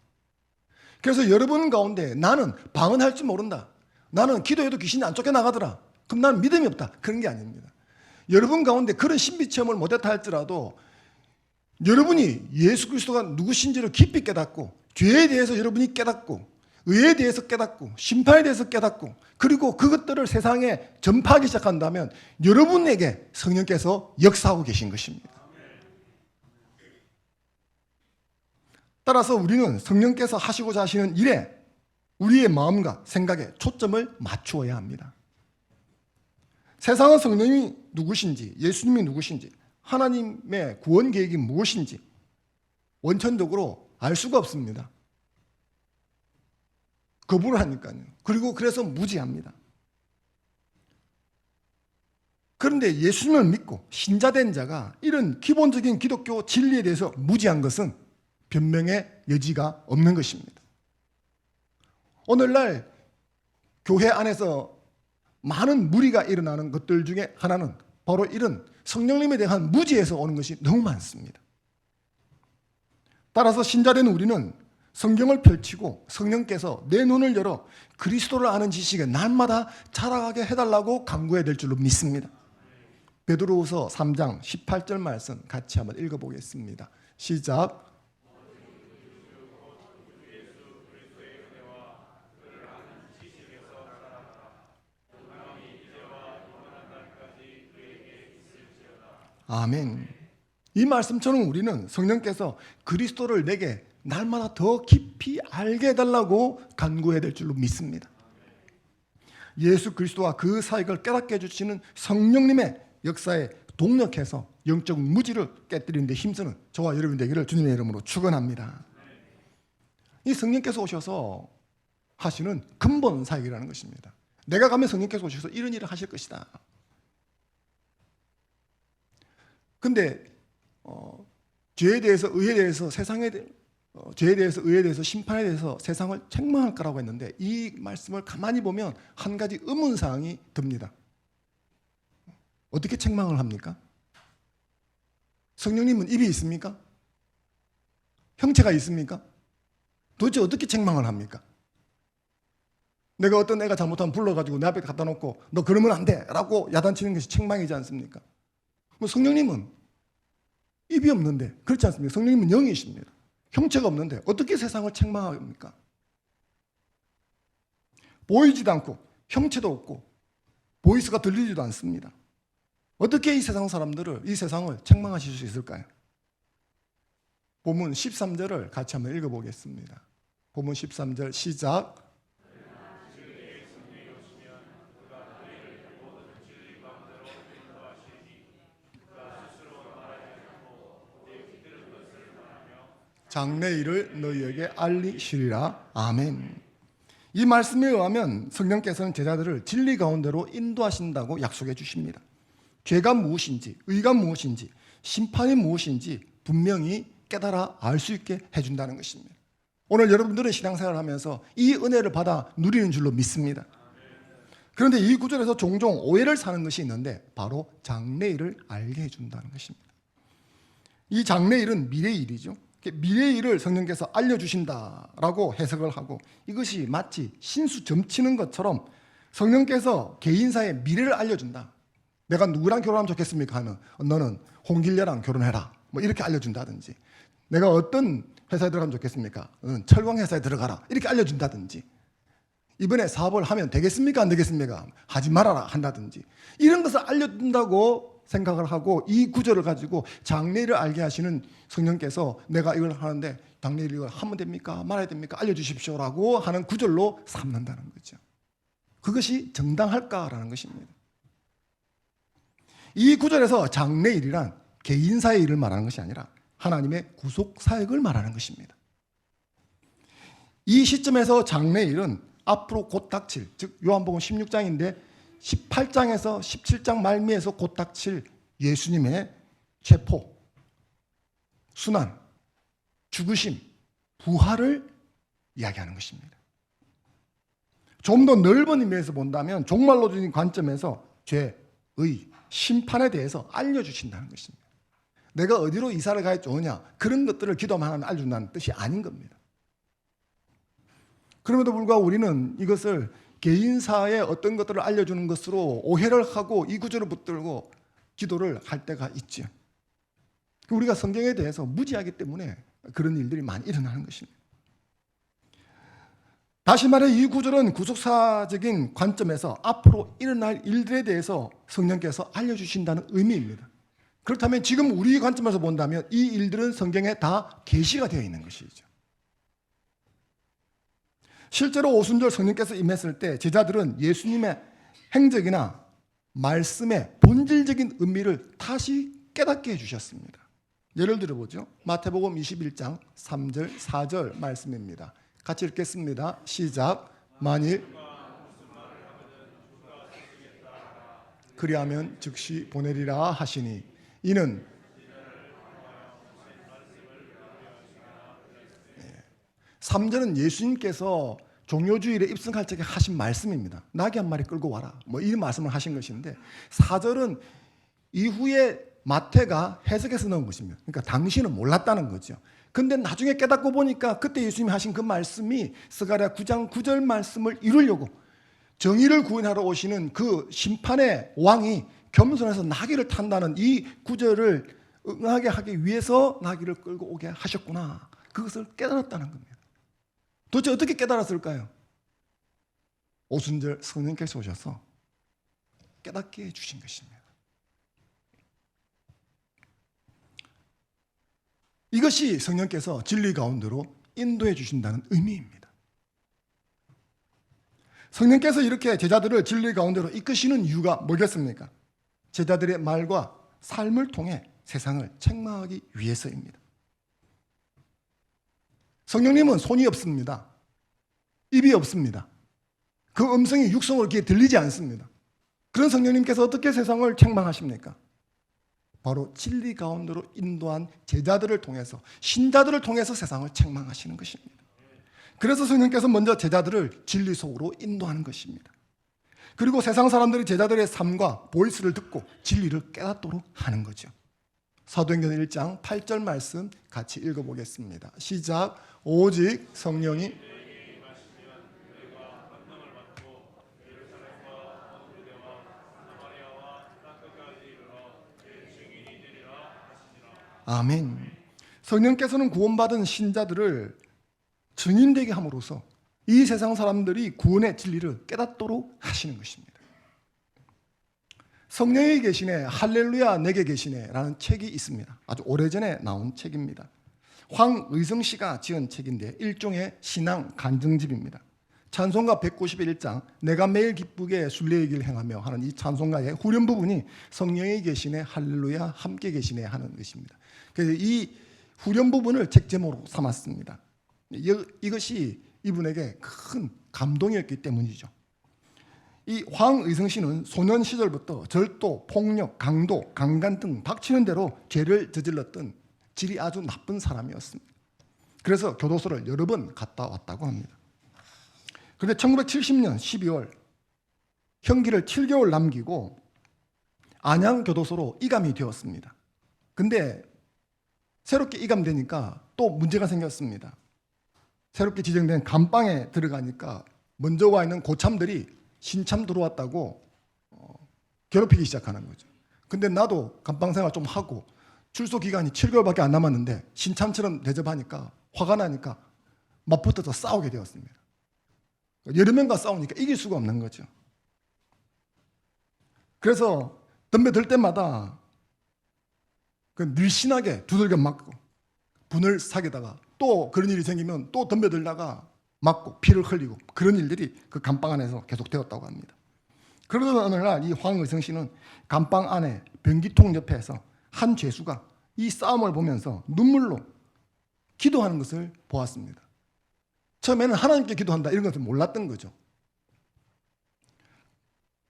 그래서 여러분 가운데 나는 방언할 줄 모른다, 나는 기도해도 귀신이 안 쫓겨나가더라, 그럼 나는 믿음이 없다, 그런 게 아닙니다. 여러분 가운데 그런 신비체험을 못했다 할지라도 여러분이 예수 그리스도가 누구신지를 깊이 깨닫고 죄에 대해서 여러분이 깨닫고 의에 대해서 깨닫고 심판에 대해서 깨닫고 그리고 그것들을 세상에 전파하기 시작한다면 여러분에게 성령께서 역사하고 계신 것입니다. 따라서 우리는 성령께서 하시고자 하시는 일에 우리의 마음과 생각에 초점을 맞추어야 합니다. 세상은 성령이 누구신지, 예수님이 누구신지, 하나님의 구원 계획이 무엇인지 원천적으로 알 수가 없습니다. 거부를 하니까요. 그리고 그래서 무지합니다. 그런데 예수님을 믿고 신자된 자가 이런 기본적인 기독교 진리에 대해서 무지한 것은 변명의 여지가 없는 것입니다. 오늘날 교회 안에서 많은 무리가 일어나는 것들 중에 하나는 바로 이런 성령님에 대한 무지에서 오는 것이 너무 많습니다. 따라서 신자된 우리는 성경을 펼치고 성령께서 내 눈을 열어 그리스도를 아는 지식에 날마다 자라가게 해달라고 간구해야 될 줄로 믿습니다. 베드로후서 3장 18절 말씀 같이 한번 읽어보겠습니다. 시작. 아멘. 이 말씀처럼 우리는 성령께서 그리스도를 내게 날마다 더 깊이 알게 해달라고 간구해야 될 줄로 믿습니다. 예수 그리스도와 그 사역을 깨닫게 해주시는 성령님의 역사에 동력해서 영적 무지를 깨뜨리는 데 힘쓰는 저와 여러분 되기를 주님의 이름으로 축원합니다. 이 성령께서 오셔서 하시는 근본 사역이라는 것입니다. 내가 가면 성령께서 오셔서 이런 일을 하실 것이다. 근데 죄에 대해서 의에 대해서 죄에 대해서 의에 대해서 심판에 대해서 세상을 책망할 거라고 했는데 이 말씀을 가만히 보면 한 가지 의문사항이 듭니다. 어떻게 책망을 합니까? 성령님은 입이 있습니까? 형체가 있습니까? 도대체 어떻게 책망을 합니까? 내가 어떤 애가 잘못하면 불러가지고 내 앞에 갖다 놓고 너 그러면 안 돼 라고 야단치는 것이 책망이지 않습니까? 뭐 성령님은 입이 없는데 그렇지 않습니까? 성령님은 영이십니다. 형체가 없는데 어떻게 세상을 책망합니까? 보이지도 않고 형체도 없고 보이스가 들리지도 않습니다. 어떻게 이 세상 사람들을, 이 세상을 책망하실 수 있을까요? 본문 13절을 같이 한번 읽어보겠습니다. 본문 13절 시작. 장래일을 너희에게 알리시리라. 아멘. 이 말씀에 의하면 성령께서는 제자들을 진리 가운데로 인도하신다고 약속해 주십니다. 죄가 무엇인지, 의가 무엇인지, 심판이 무엇인지 분명히 깨달아 알 수 있게 해준다는 것입니다. 오늘 여러분들은 신앙생활을 하면서 이 은혜를 받아 누리는 줄로 믿습니다. 그런데 이 구절에서 종종 오해를 사는 것이 있는데 바로 장래일을 알게 해준다는 것입니다. 이 장래일은 미래의 일이죠. 미래의 일을 성령께서 알려주신다라고 해석을 하고, 이것이 마치 신수 점치는 것처럼 성령께서 개인사의 미래를 알려준다. 내가 누구랑 결혼하면 좋겠습니까? 하면 너는 홍길래랑 결혼해라, 뭐 이렇게 알려준다든지, 내가 어떤 회사에 들어가면 좋겠습니까? 너는 철광회사에 들어가라, 이렇게 알려준다든지, 이번에 사업을 하면 되겠습니까? 안 되겠습니까? 하지 말아라 한다든지, 이런 것을 알려준다고 생각을 하고 이 구절을 가지고 장래일을 알게 하시는 성령께서 내가 이걸 하는데 장래일을 이걸 하면 됩니까? 말아야 됩니까? 알려주십시오라고 하는 구절로 삼는다는 거죠. 그것이 정당할까라는 것입니다. 이 구절에서 장래일이란 개인사의 일을 말하는 것이 아니라 하나님의 구속사역을 말하는 것입니다. 이 시점에서 장래일은 앞으로 곧 닥칠, 즉 요한복음 16장인데 18장에서 17장 말미에서 곧 닥칠 예수님의 체포, 순환, 죽으심, 부활을 이야기하는 것입니다. 좀 더 넓은 의미에서 본다면 종말론적인 관점에서 죄, 의, 심판에 대해서 알려주신다는 것입니다. 내가 어디로 이사를 가야 좋으냐, 그런 것들을 기도만 하면 알려준다는 뜻이 아닌 겁니다. 그럼에도 불구하고 우리는 이것을 개인사의 어떤 것들을 알려주는 것으로 오해를 하고 이 구절을 붙들고 기도를 할 때가 있죠. 우리가 성경에 대해서 무지하기 때문에 그런 일들이 많이 일어나는 것입니다. 다시 말해 이 구절은 구속사적인 관점에서 앞으로 일어날 일들에 대해서 성령께서 알려주신다는 의미입니다. 그렇다면 지금 우리 관점에서 본다면 이 일들은 성경에 다 계시가 되어 있는 것이죠. 실제로 오순절 성령께서 임했을 때 제자들은 예수님의 행적이나 말씀의 본질적인 의미를 다시 깨닫게 해주셨습니다. 예를 들어보죠. 마태복음 21장 3절 4절 말씀입니다. 같이 읽겠습니다. 시작. 만일 그리하면 즉시 보내리라 하시니 이는 3절은 예수님께서 종료주일에 입성할 적에 하신 말씀입니다. 나귀 한 마리 끌고 와라, 뭐 이런 말씀을 하신 것인데, 4절은 이후에 마태가 해석해서 넣은 것입니다. 그러니까 당신은 몰랐다는 거죠. 근데 나중에 깨닫고 보니까 그때 예수님이 하신 그 말씀이 스가랴 9장 9절 말씀을 이루려고 정의를 구원하러 오시는 그 심판의 왕이 겸손해서 나귀를 탄다는 이 구절을 응하게 하기 위해서 나귀를 끌고 오게 하셨구나, 그것을 깨달았다는 겁니다. 도대체 어떻게 깨달았을까요? 오순절 성령께서 오셔서 깨닫게 해주신 것입니다. 이것이 성령께서 진리 가운데로 인도해 주신다는 의미입니다. 성령께서 이렇게 제자들을 진리 가운데로 이끄시는 이유가 뭐겠습니까? 제자들의 말과 삶을 통해 세상을 책망하기 위해서입니다. 성령님은 손이 없습니다. 입이 없습니다. 그 음성이 육성으로 귀에 들리지 않습니다. 그런 성령님께서 어떻게 세상을 책망하십니까? 바로 진리 가운데로 인도한 제자들을 통해서, 신자들을 통해서 세상을 책망하시는 것입니다. 그래서 성령께서 먼저 제자들을 진리 속으로 인도하는 것입니다. 그리고 세상 사람들이 제자들의 삶과 보이스를 듣고 진리를 깨닫도록 하는 거죠. 사도행전 1장 8절 말씀 같이 읽어보겠습니다. 시작. 오직 성령이 아멘. 성령께서는 구원받은 신자들을 증인되게 함으로써 이 세상 사람들이 구원의 진리를 깨닫도록 하시는 것입니다. 성령이 계시네, 할렐루야 내게 계시네 라는 책이 있습니다. 아주 오래전에 나온 책입니다. 황의성 씨가 지은 책인데 일종의 신앙 간증집입니다. 찬송가 191장 내가 매일 기쁘게 순례의 길 행하며 하는 이 찬송가의 후렴 부분이 성령이 계시네 할렐루야 함께 계시네 하는 것입니다. 그래서 이 후렴 부분을 책 제목으로 삼았습니다. 이것이 이분에게 큰 감동이었기 때문이죠. 이 황의성 씨는 소년 시절부터 절도, 폭력, 강도, 강간 등 닥치는 대로 죄를 저질렀던 질이 아주 나쁜 사람이었습니다. 그래서 교도소를 여러 번 갔다 왔다고 합니다. 그런데 1970년 12월 형기를 7개월 남기고 안양교도소로 이감이 되었습니다. 근데 새롭게 이감되니까 또 문제가 생겼습니다. 새롭게 지정된 감방에 들어가니까 먼저 와 있는 고참들이 신참 들어왔다고 괴롭히기 시작하는 거죠. 근데 나도 감방 생활 좀 하고 출소 기간이 7개월밖에 안 남았는데 신참처럼 대접하니까 화가 나니까 맞붙어서 싸우게 되었습니다. 여러 명과 싸우니까 이길 수가 없는 거죠. 그래서 덤벼들 때마다 늘씬하게 두들겨 맞고 분을 사귀다가 또 그런 일이 생기면 또 덤벼들다가 맞고 피를 흘리고 그런 일들이 그 감방 안에서 계속 되었다고 합니다. 그러던 어느 날 이 황의성 씨는 감방 안에 변기통 옆에서 한 죄수가 이 싸움을 보면서 눈물로 기도하는 것을 보았습니다. 처음에는 하나님께 기도한다 이런 것을 몰랐던 거죠.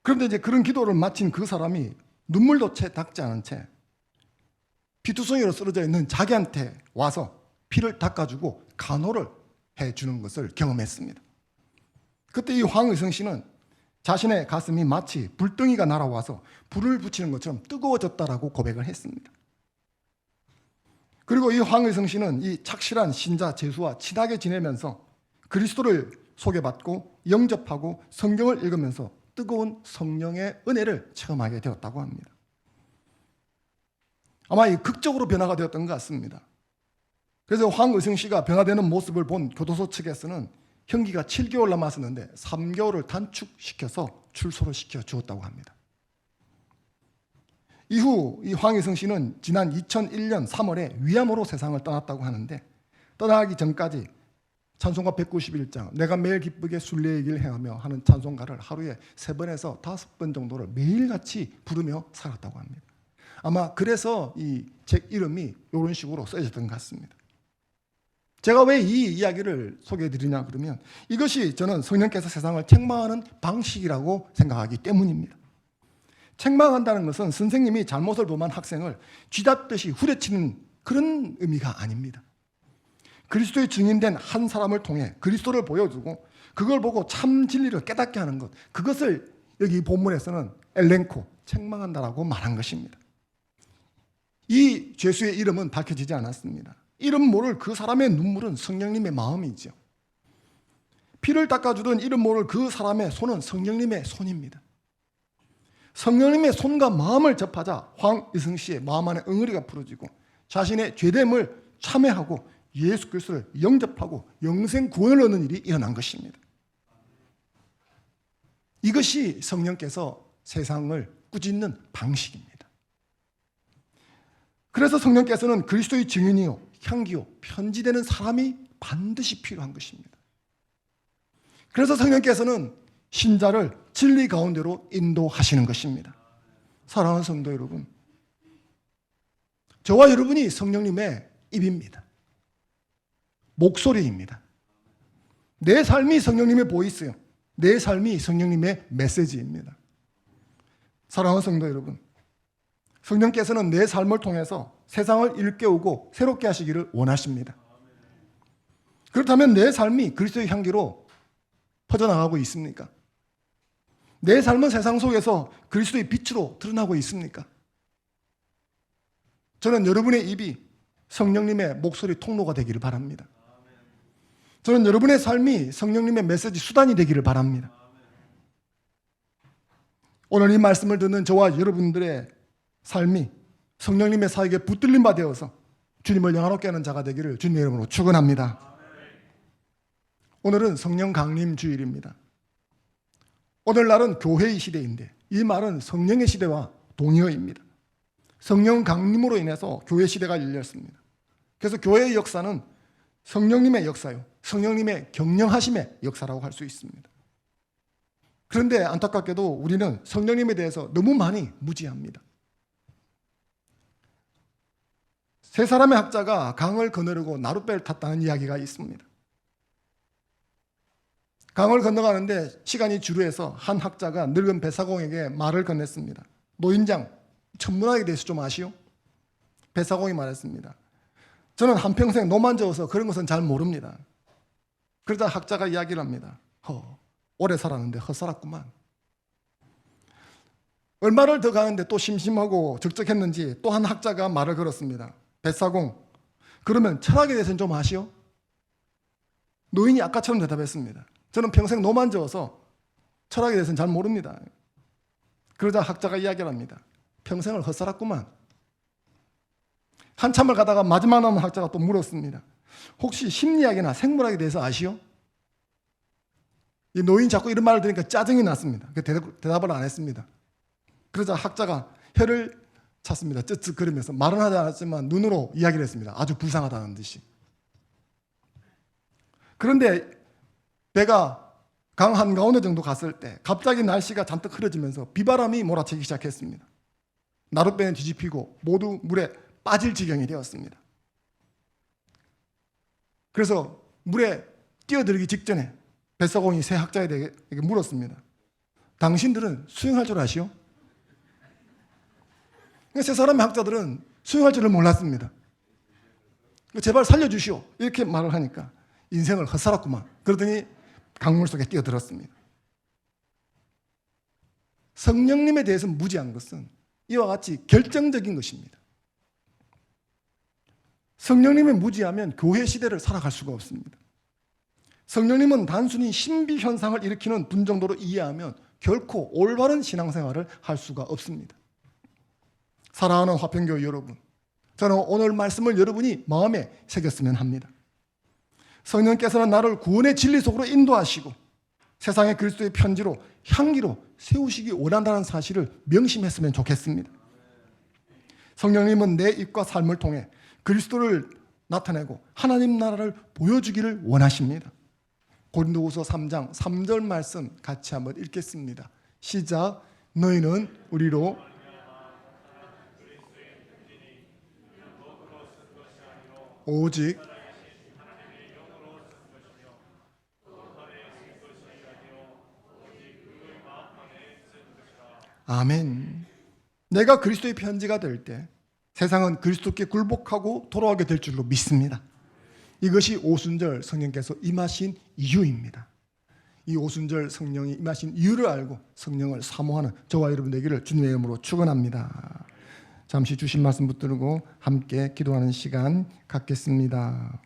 그런데 이제 그런 기도를 마친 그 사람이 눈물도 채 닦지 않은 채 피투성이로 쓰러져 있는 자기한테 와서 피를 닦아주고 간호를 해주는 것을 경험했습니다. 그때 이 황의성 씨는 자신의 가슴이 마치 불덩이가 날아와서 불을 붙이는 것처럼 뜨거워졌다라고 고백을 했습니다. 그리고 이 황의성 씨는 이 착실한 신자 제수와 친하게 지내면서 그리스도를 소개받고 영접하고 성경을 읽으면서 뜨거운 성령의 은혜를 체험하게 되었다고 합니다. 아마 이 극적으로 변화가 되었던 것 같습니다. 그래서 황의성 씨가 변화되는 모습을 본 교도소 측에서는 형기가 7개월 남았었는데 3개월을 단축시켜서 출소를 시켜 주었다고 합니다. 이후 이 황의성 씨는 지난 2001년 3월에 위암으로 세상을 떠났다고 하는데 떠나기 전까지 찬송가 191장 내가 매일 기쁘게 순례의 길 행하며 하는 찬송가를 하루에 3번에서 5번 정도를 매일같이 부르며 살았다고 합니다. 아마 그래서 이 책 이름이 이런 식으로 써졌던 것 같습니다. 제가 왜 이 이야기를 소개해 드리냐 그러면 이것이 저는 성령께서 세상을 책망하는 방식이라고 생각하기 때문입니다. 책망한다는 것은 선생님이 잘못을 범한 학생을 쥐잡듯이 후려치는 그런 의미가 아닙니다. 그리스도의 증인된 한 사람을 통해 그리스도를 보여주고 그걸 보고 참 진리를 깨닫게 하는 것, 그것을 여기 본문에서는 엘렌코, 책망한다라고 말한 것입니다. 이 죄수의 이름은 밝혀지지 않았습니다. 이름 모를 그 사람의 눈물은 성령님의 마음이죠. 피를 닦아주던 이름 모를 그 사람의 손은 성령님의 손입니다. 성령님의 손과 마음을 접하자 황의성 씨의 마음 안에 응어리가 풀어지고 자신의 죄됨을 참회하고 예수 그리스도를 영접하고 영생 구원을 얻는 일이 일어난 것입니다. 이것이 성령께서 세상을 꾸짖는 방식입니다. 그래서 성령께서는 그리스도의 증인이요 향기요 편지되는 사람이 반드시 필요한 것입니다. 그래서 성령께서는 신자를 진리 가운데로 인도하시는 것입니다. 사랑하는 성도 여러분, 저와 여러분이 성령님의 입입니다. 목소리입니다. 내 삶이 성령님의 보이스요, 내 삶이 성령님의 메시지입니다. 사랑하는 성도 여러분, 성령께서는 내 삶을 통해서 세상을 일깨우고 새롭게 하시기를 원하십니다. 그렇다면 내 삶이 그리스도의 향기로 퍼져나가고 있습니까? 내 삶은 세상 속에서 그리스도의 빛으로 드러나고 있습니까? 저는 여러분의 입이 성령님의 목소리 통로가 되기를 바랍니다. 저는 여러분의 삶이 성령님의 메시지 수단이 되기를 바랍니다. 오늘 이 말씀을 듣는 저와 여러분들의 삶이 성령님의 사역에 붙들림 바 되어서 주님을 영화롭게 하는 자가 되기를 주님의 이름으로 축원합니다. 오늘은 성령 강림 주일입니다. 오늘날은 교회의 시대인데 이 말은 성령의 시대와 동의어입니다. 성령 강림으로 인해서 교회 시대가 열렸습니다. 그래서 교회의 역사는 성령님의 역사요, 성령님의 경영하심의 역사라고 할 수 있습니다. 그런데 안타깝게도 우리는 성령님에 대해서 너무 많이 무지합니다. 세 사람의 학자가 강을 거느리고 나룻배를 탔다는 이야기가 있습니다. 강을 건너가는데 시간이 지루해서 한 학자가 늙은 배사공에게 말을 건넸습니다. 노인장, 천문학에 대해서 좀 아시오? 배사공이 말했습니다. 저는 한평생 노만 저어서 그런 것은 잘 모릅니다. 그러자 학자가 이야기를 합니다. 오래 살았는데 헛살았구만. 얼마를 더 가는데 또 심심하고 적적했는지 또 한 학자가 말을 걸었습니다. 배사공, 그러면 철학에 대해서는 좀 아시오? 노인이 아까처럼 대답했습니다. 저는 평생 노만 저어서 철학에 대해서는 잘 모릅니다. 그러자 학자가 이야기를 합니다. 평생을 헛살았구만. 한참을 가다가 마지막 남은 학자가 또 물었습니다. 혹시 심리학이나 생물학에 대해서 아시오? 이 노인이 자꾸 이런 말을 들으니까 짜증이 났습니다. 대답을 안 했습니다. 그러자 학자가 혀를 찼습니다. 쯧쯧거리면서 말은 하지 않았지만 눈으로 이야기를 했습니다. 아주 불쌍하다는 듯이. 그런데 배가 강 한가운데 정도 갔을 때 갑자기 날씨가 잔뜩 흐려지면서 비바람이 몰아치기 시작했습니다. 나룻배는 뒤집히고 모두 물에 빠질 지경이 되었습니다. 그래서 물에 뛰어들기 직전에 배사공이 세 학자에게 물었습니다. 당신들은 수영할 줄 아시오? 세 사람의 학자들은 수영할 줄을 몰랐습니다. 제발 살려주시오. 이렇게 말을 하니까 인생을 헛살았구만. 그러더니 강물 속에 뛰어들었습니다. 성령님에 대해서 무지한 것은 이와 같이 결정적인 것입니다. 성령님에 무지하면 교회 시대를 살아갈 수가 없습니다. 성령님은 단순히 신비 현상을 일으키는 분 정도로 이해하면 결코 올바른 신앙생활을 할 수가 없습니다. 사랑하는 화평교회 여러분, 저는 오늘 말씀을 여러분이 마음에 새겼으면 합니다. 성령께서는 나를 구원의 진리 속으로 인도하시고 세상의 그리스도의 편지로 향기로 세우시기 원한다는 사실을 명심했으면 좋겠습니다. 성령님은 내 입과 삶을 통해 그리스도를 나타내고 하나님 나라를 보여주기를 원하십니다. 고린도후서 3장 3절 말씀 같이 한번 읽겠습니다. 시작. 너희는 우리로 오직 아멘. 내가 그리스도의 편지가 될 때 세상은 그리스도께 굴복하고 돌아오게 될 줄로 믿습니다. 이것이 오순절 성령께서 임하신 이유입니다. 이 오순절 성령이 임하신 이유를 알고 성령을 사모하는 저와 여러분 되기를 주님의 이름으로 축원합니다. 잠시 주신 말씀 붙들고 함께 기도하는 시간 갖겠습니다.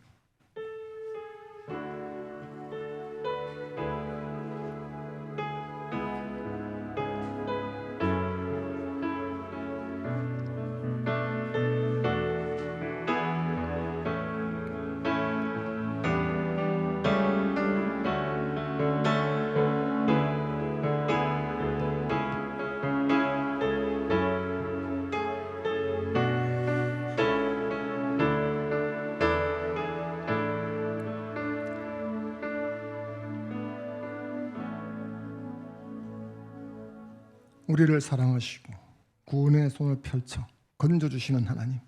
우리를 사랑하시고 구원의 손을 펼쳐 건져주시는 하나님,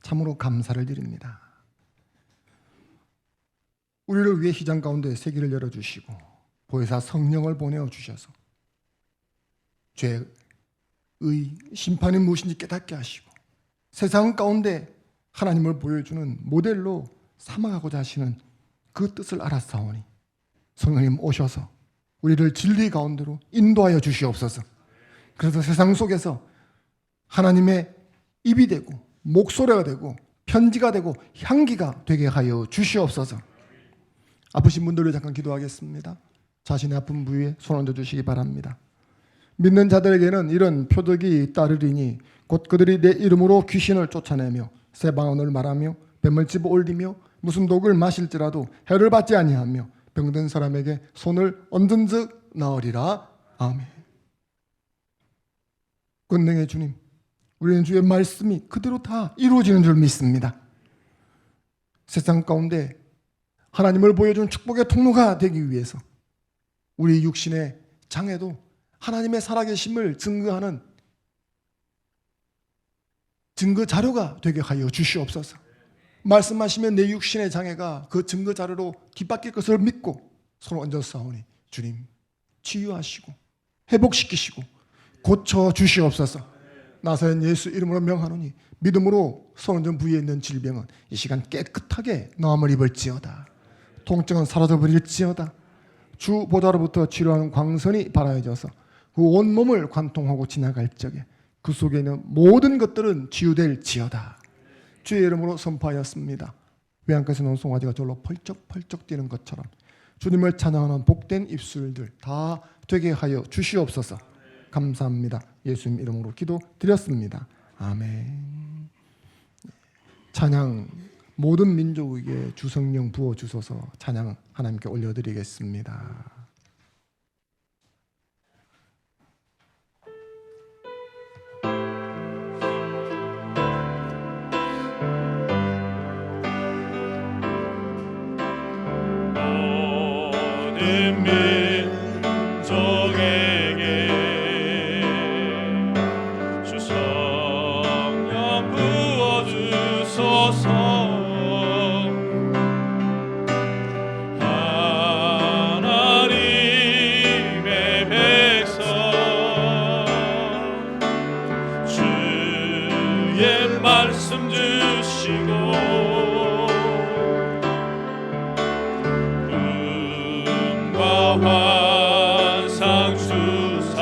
참으로 감사를 드립니다. 우리를 위해 희장 가운데 세계를 열어주시고 보혜사 성령을 보내어주셔서 죄의 심판이 무엇인지 깨닫게 하시고 세상 가운데 하나님을 보여주는 모델로 삼아가고자 하시는 그 뜻을 알았사오니 성령님 오셔서 우리를 진리 가운데로 인도하여 주시옵소서. 그래서 세상 속에서 하나님의 입이 되고 목소리가 되고 편지가 되고 향기가 되게 하여 주시옵소서. 아프신 분들을 잠깐 기도하겠습니다. 자신의 아픈 부위에 손 얹어 주시기 바랍니다. 믿는 자들에게는 이런 표적이 따르리니 곧 그들이 내 이름으로 귀신을 쫓아내며 새 방언을 말하며 뱀을 집어 올리며 무슨 독을 마실지라도 해를 받지 아니하며 병든 사람에게 손을 얹은즉 나으리라. 아멘. 권능의 주님, 우리는 주의 말씀이 그대로 다 이루어지는 줄 믿습니다. 세상 가운데 하나님을 보여준 축복의 통로가 되기 위해서 우리 육신의 장애도 하나님의 살아계심을 증거하는 증거 자료가 되게 하여 주시옵소서. 말씀하시면 내 육신의 장애가 그 증거 자료로 뒷바뀔 것을 믿고 손을 얹어 싸우니 주님 치유하시고 회복시키시고 고쳐 주시옵소서. 나사렛 예수 이름으로 명하노니 믿음으로 손 얹은 부위에 있는 질병은 이 시간 깨끗하게 나음을 입을지어다. 통증은 사라져 버릴지어다. 주 보좌로부터 치료하는 광선이 발하여져서 그 온몸을 관통하고 지나갈 적에 그 속에 있는 모든 것들은 치유될지어다. 주의 이름으로 선포하였습니다. 외양간에서 나온 송아지가 절로 펄쩍펄쩍 뛰는 것처럼 주님을 찬양하는 복된 입술들 다 되게 하여 주시옵소서. 감사합니다. 예수님 이름으로 기도드렸습니다. 아멘. 찬양 모든 민족에게 주성령 부어 주소서. 찬양 하나님께 올려드리겠습니다. 모든 민족에게 주 성령 부어주소서. 하나님의 백성 주의 말씀 주시고 환상 주사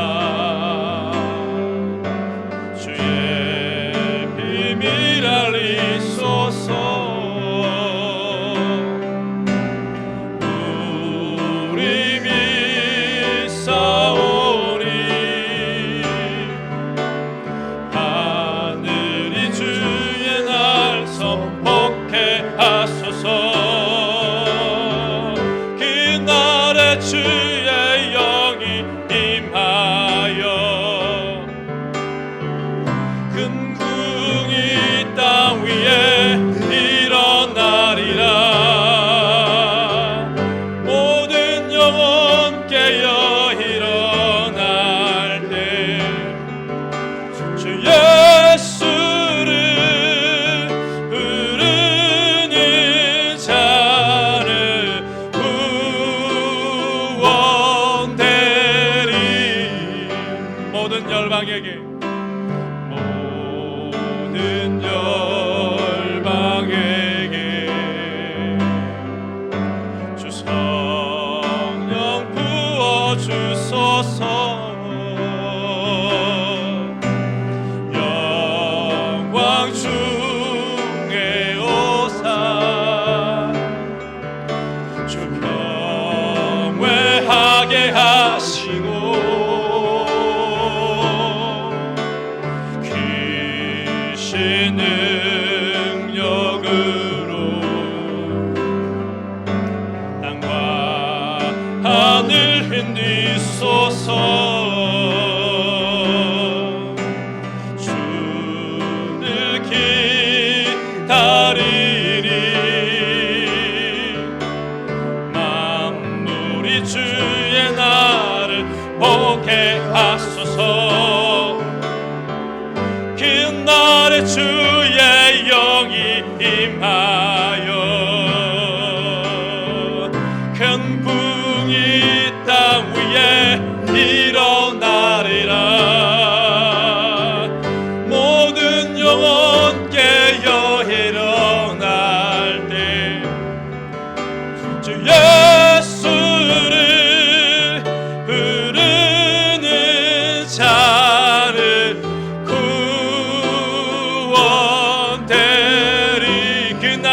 주의 비밀 알리소서. 우리 믿사오니 하늘이 주의 날 선포케 하소서. 주의 영이 임하여 근궁이 땅 위에 일어나리라. 모든 영혼 깨어 일어날 때 주 예수를 부르는 자를 모든 열방에게 주 성령 부어 주소서. 영광 중에 오사 주 경외하게 하시고 능력으로 땅과 하늘 흔드소서. 주를 기다리리. 만물이 주의 날을 보게 하소서. 그날에 주의 영이 임하여 큰 붕이 땅 위에 일어나리라. 모든 영혼 깨어 일어날 때 주 예수를 부르는 자를 구원되리. 그날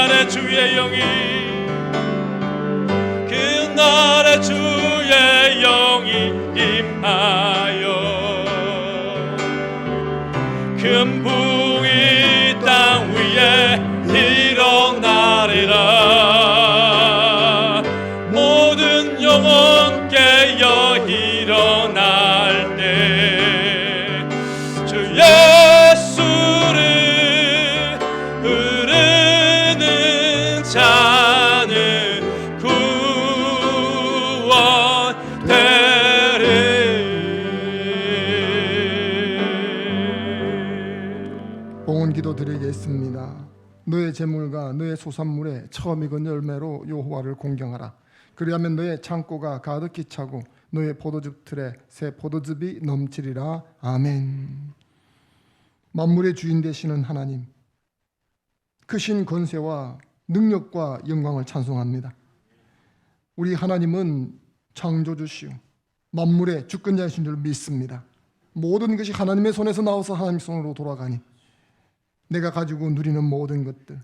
기도하겠습니다. 너의 재물과 너의 소산물에 처음 익은 열매로 여호와를 공경하라. 그리하면 너의 창고가 가득히 차고 너의 포도즙 틀에 새 포도즙이 넘치리라. 아멘. 만물의 주인 되시는 하나님, 크신 권세와 능력과 영광을 찬송합니다. 우리 하나님은 창조주시오 만물의 주권자이신 줄 믿습니다. 모든 것이 하나님의 손에서 나와서 하나님 손으로 돌아가니 내가 가지고 누리는 모든 것들,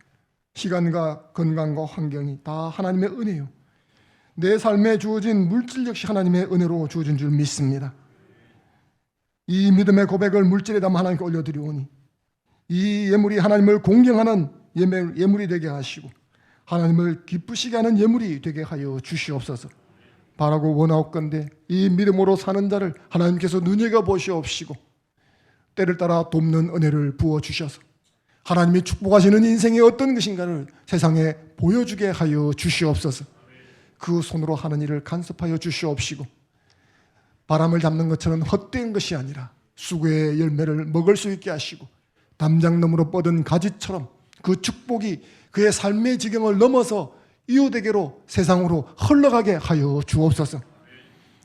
시간과 건강과 환경이 다 하나님의 은혜요. 내 삶에 주어진 물질 역시 하나님의 은혜로 주어진 줄 믿습니다. 이 믿음의 고백을 물질에 담아 하나님께 올려드리오니 이 예물이 하나님을 공경하는 예물이 되게 하시고 하나님을 기쁘시게 하는 예물이 되게 하여 주시옵소서. 바라고 원하옵건대 이 믿음으로 사는 자를 하나님께서 눈여겨보시옵시고 때를 따라 돕는 은혜를 부어주셔서 하나님이 축복하시는 인생이 어떤 것인가를 세상에 보여주게 하여 주시옵소서. 그 손으로 하는 일을 간섭하여 주시옵시고 바람을 잡는 것처럼 헛된 것이 아니라 수고의 열매를 먹을 수 있게 하시고 담장나무로 뻗은 가지처럼 그 축복이 그의 삶의 지경을 넘어서 이웃에게로 세상으로 흘러가게 하여 주옵소서.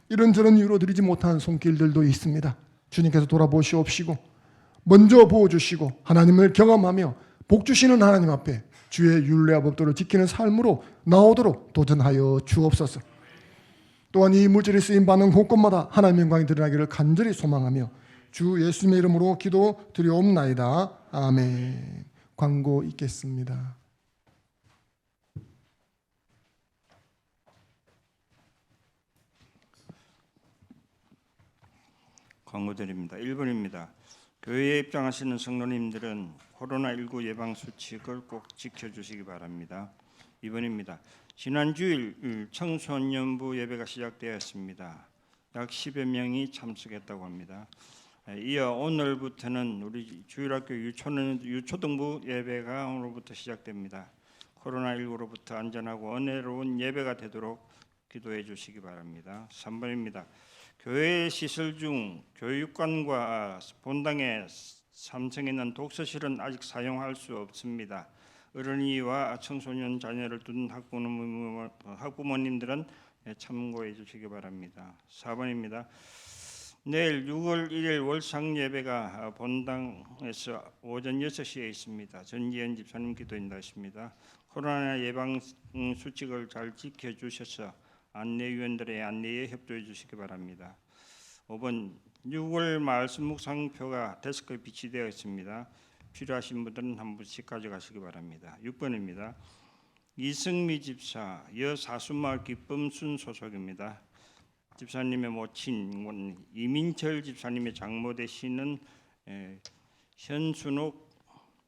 이런저런 이유로 드리지 못한 손길들도 있습니다. 주님께서 돌아보시옵시고 먼저 보호주시고 하나님을 경험하며 복주시는 하나님 앞에 주의 율례와 법도를 지키는 삶으로 나오도록 도전하여 주옵소서. 또한 이 물질이 쓰임받는 곳곳마다 하나님의 영광이 드러나기를 간절히 소망하며 주 예수님의 이름으로 기도 드리옵나이다. 아멘. 광고 있겠습니다. 광고드립니다. 1번입니다. 교회에 입장하시는 성도님들은 코로나19 예방 수칙을 꼭 지켜주시기 바랍니다. 2번입니다. 지난 주일 청소년부 예배가 시작되었습니다. 약 10여 명이 참석했다고 합니다. 이어 오늘부터는 우리 주일학교 유초등부 예배가 오늘부터 시작됩니다. 코로나19로부터 안전하고 은혜로운 예배가 되도록 기도해 주시기 바랍니다. 3번입니다. 교회 시설 중 교육관과 본당에 삼성에는 독서실은 아직 사용할 수 없습니다. 어린이와 청소년 자녀를 둔 학부모님들은 참고해 주시기 바랍니다. 4번입니다. 내일 6월 1일 월상 예배가 본당에서 오전 6시에 있습니다. 전지현 집사님 기도인다십니다. 코로나 예방 수칙을 잘 지켜주셔서 안내위원들의 안내에 협조해 주시기 바랍니다. 5번 6월 말씀 묵상표가 데스크에 비치되어 있습니다. 필요하신 분들은 한 분씩 가져가시기 바랍니다. 6번입니다. 이승미 집사 여사수마을 기쁨순 소속입니다. 집사님의 모친 이민철 집사님의 장모 되시는 현순옥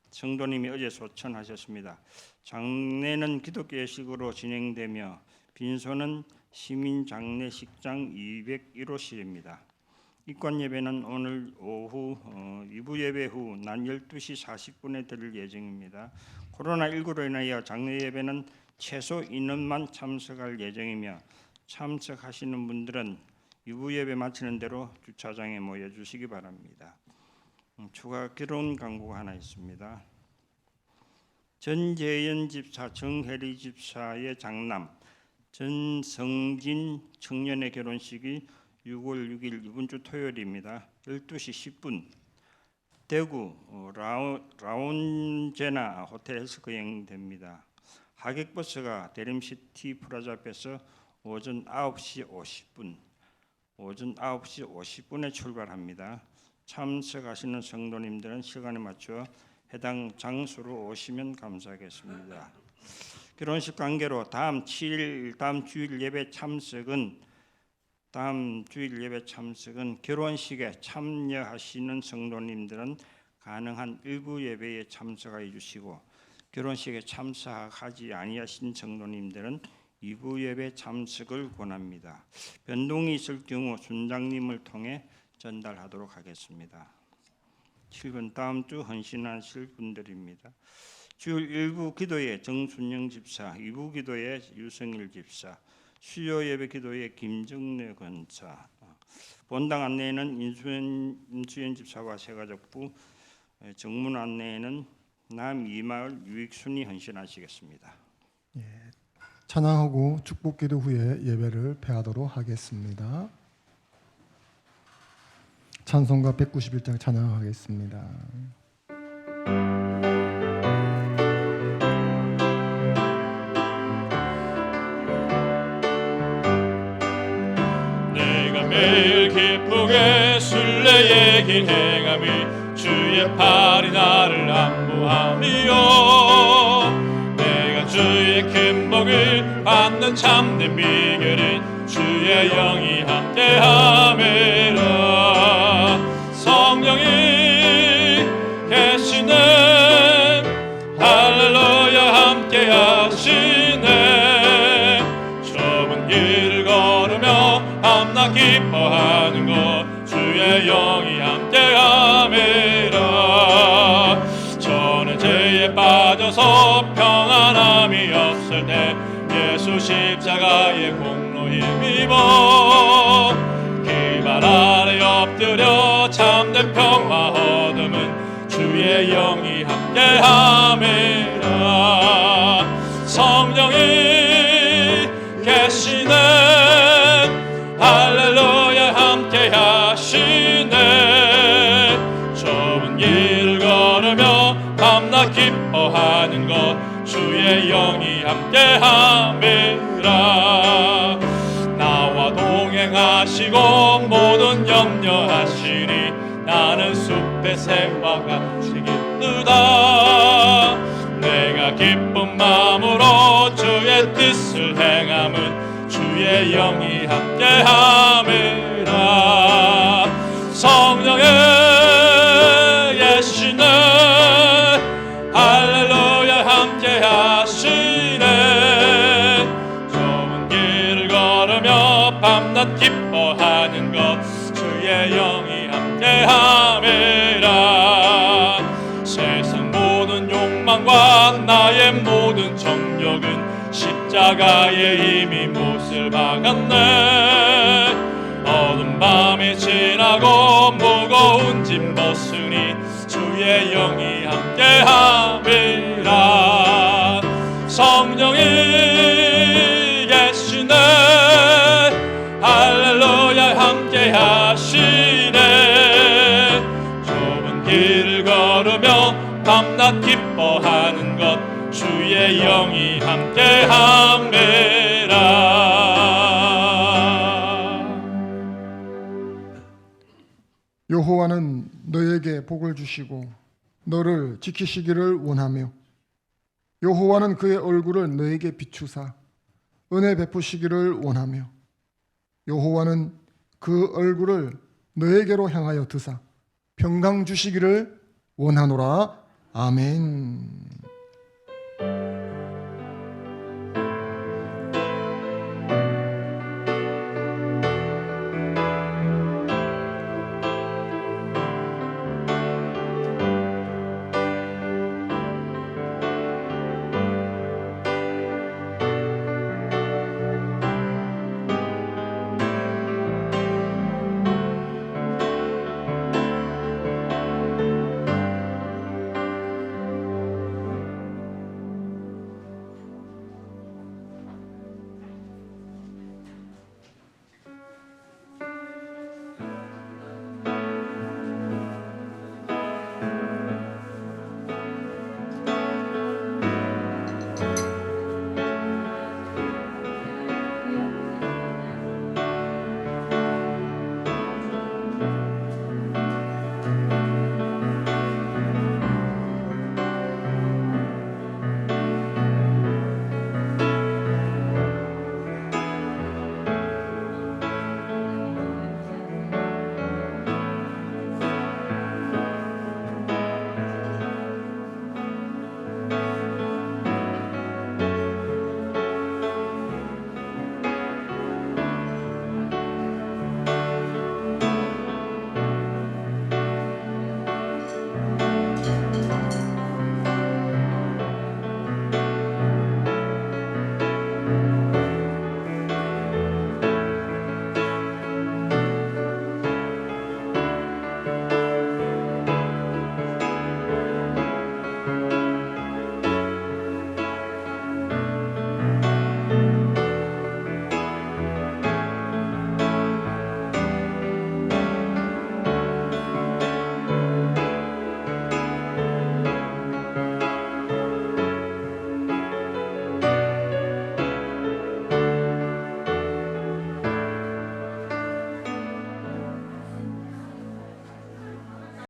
성도님이 어제 소천하셨습니다. 장례는 기독교 예식으로 진행되며 빈소는 시민장례식장 201호실입니다. 입관 예배는 오늘 오후 2부 예배 후 낮 12시 40분에 드릴 예정입니다. 코로나19로 인하여 장례 예배는 최소 인원만 참석할 예정이며 참석하시는 분들은 2부 예배 마치는 대로 주차장에 모여주시기 바랍니다. 추가 결혼 광고가 하나 있습니다. 전재현 집사, 정혜리 집사의 장남 전성진 청년의 결혼식이 6월 6일 이번 주 토요일입니다. 12시 10분 대구 라운제나 호텔에서 거행됩니다. 하객버스가 대림시티 프라자 앞에서 오전 9시 50분에 출발합니다. 참석하시는 성도님들은 시간에 맞춰 해당 장소로 오시면 감사하겠습니다. 결혼식 관계로 다음 주일 예배 참석은 결혼식에 참여하시는 성도님들은 가능한 일부 예배에 참석해 주시고 결혼식에 참석하지 아니하신 성도님들은 2부 예배 참석을 권합니다. 변동이 있을 경우 순장님을 통해 전달하도록 하겠습니다. 7번 다음 주 헌신하실 분들입니다. 주일 1부 기도에 정순영 집사, 2부 기도에 유성일 집사, 수요 예배 기도에 김정래 권사, 본당 안내에는 인수연 집사와 세가족부, 정문 안내에는 남이마을 유익순이 헌신하시겠습니다. 찬양하고 축복기도 후에 예배를 폐하도록 하겠습니다. 찬송가 191장 찬양하겠습니다. 내가 매일 기쁘게 순례의 길 행함이 주의 팔이 나를 안보함이요 내가 주의 큰 복을 받는 참된 비결은 주의 영이 함께함이라 성령이 계시네 할렐루야 함께하시네 좁은 길을 걸으며 밤낮 기뻐하는 것 주의 영이 함께함이라 저는 죄에 빠져서 평안함이 없을 때 예수 십자가의 공로 힘입어 기발 아래 엎드려 참된 평화 얻음은 주의 영이 함께함이라 성령이 계시네 할렐루야 함께하시네 좁은 길을 걸으며 밤낮 기뻐하는 것 주의 영이 함께함이라 나와 동행하시고 모든 염려하시니 나는 숲의 새와 같이 기쁘다 내가 기쁜 마음으로 주의 뜻을 행함은 주의 영이 함께함이라 성령의 예시네 할렐루야 함께하시네 좁은 길을 걸으며 밤낮 기뻐하는 것 주의 영이 함께함이라 세상 모든 욕망과 나의 모든 정욕은 십자가에 이미 못을 박았네 어두운 밤이 지나고 무거운 짐 벗으니 주의 영이 함께함이라 성령이 계시네 할렐루야 함께하시네 좁은 길을 걸으며 밤낮 기뻐하는 것 주의 영이 함께함이라 여호와는 너에게 복을 주시고 너를 지키시기를 원하며 여호와는 그의 얼굴을 너에게 비추사 은혜 베푸시기를 원하며 여호와는 그 얼굴을 너에게로 향하여 드사 평강 주시기를 원하노라. 아멘.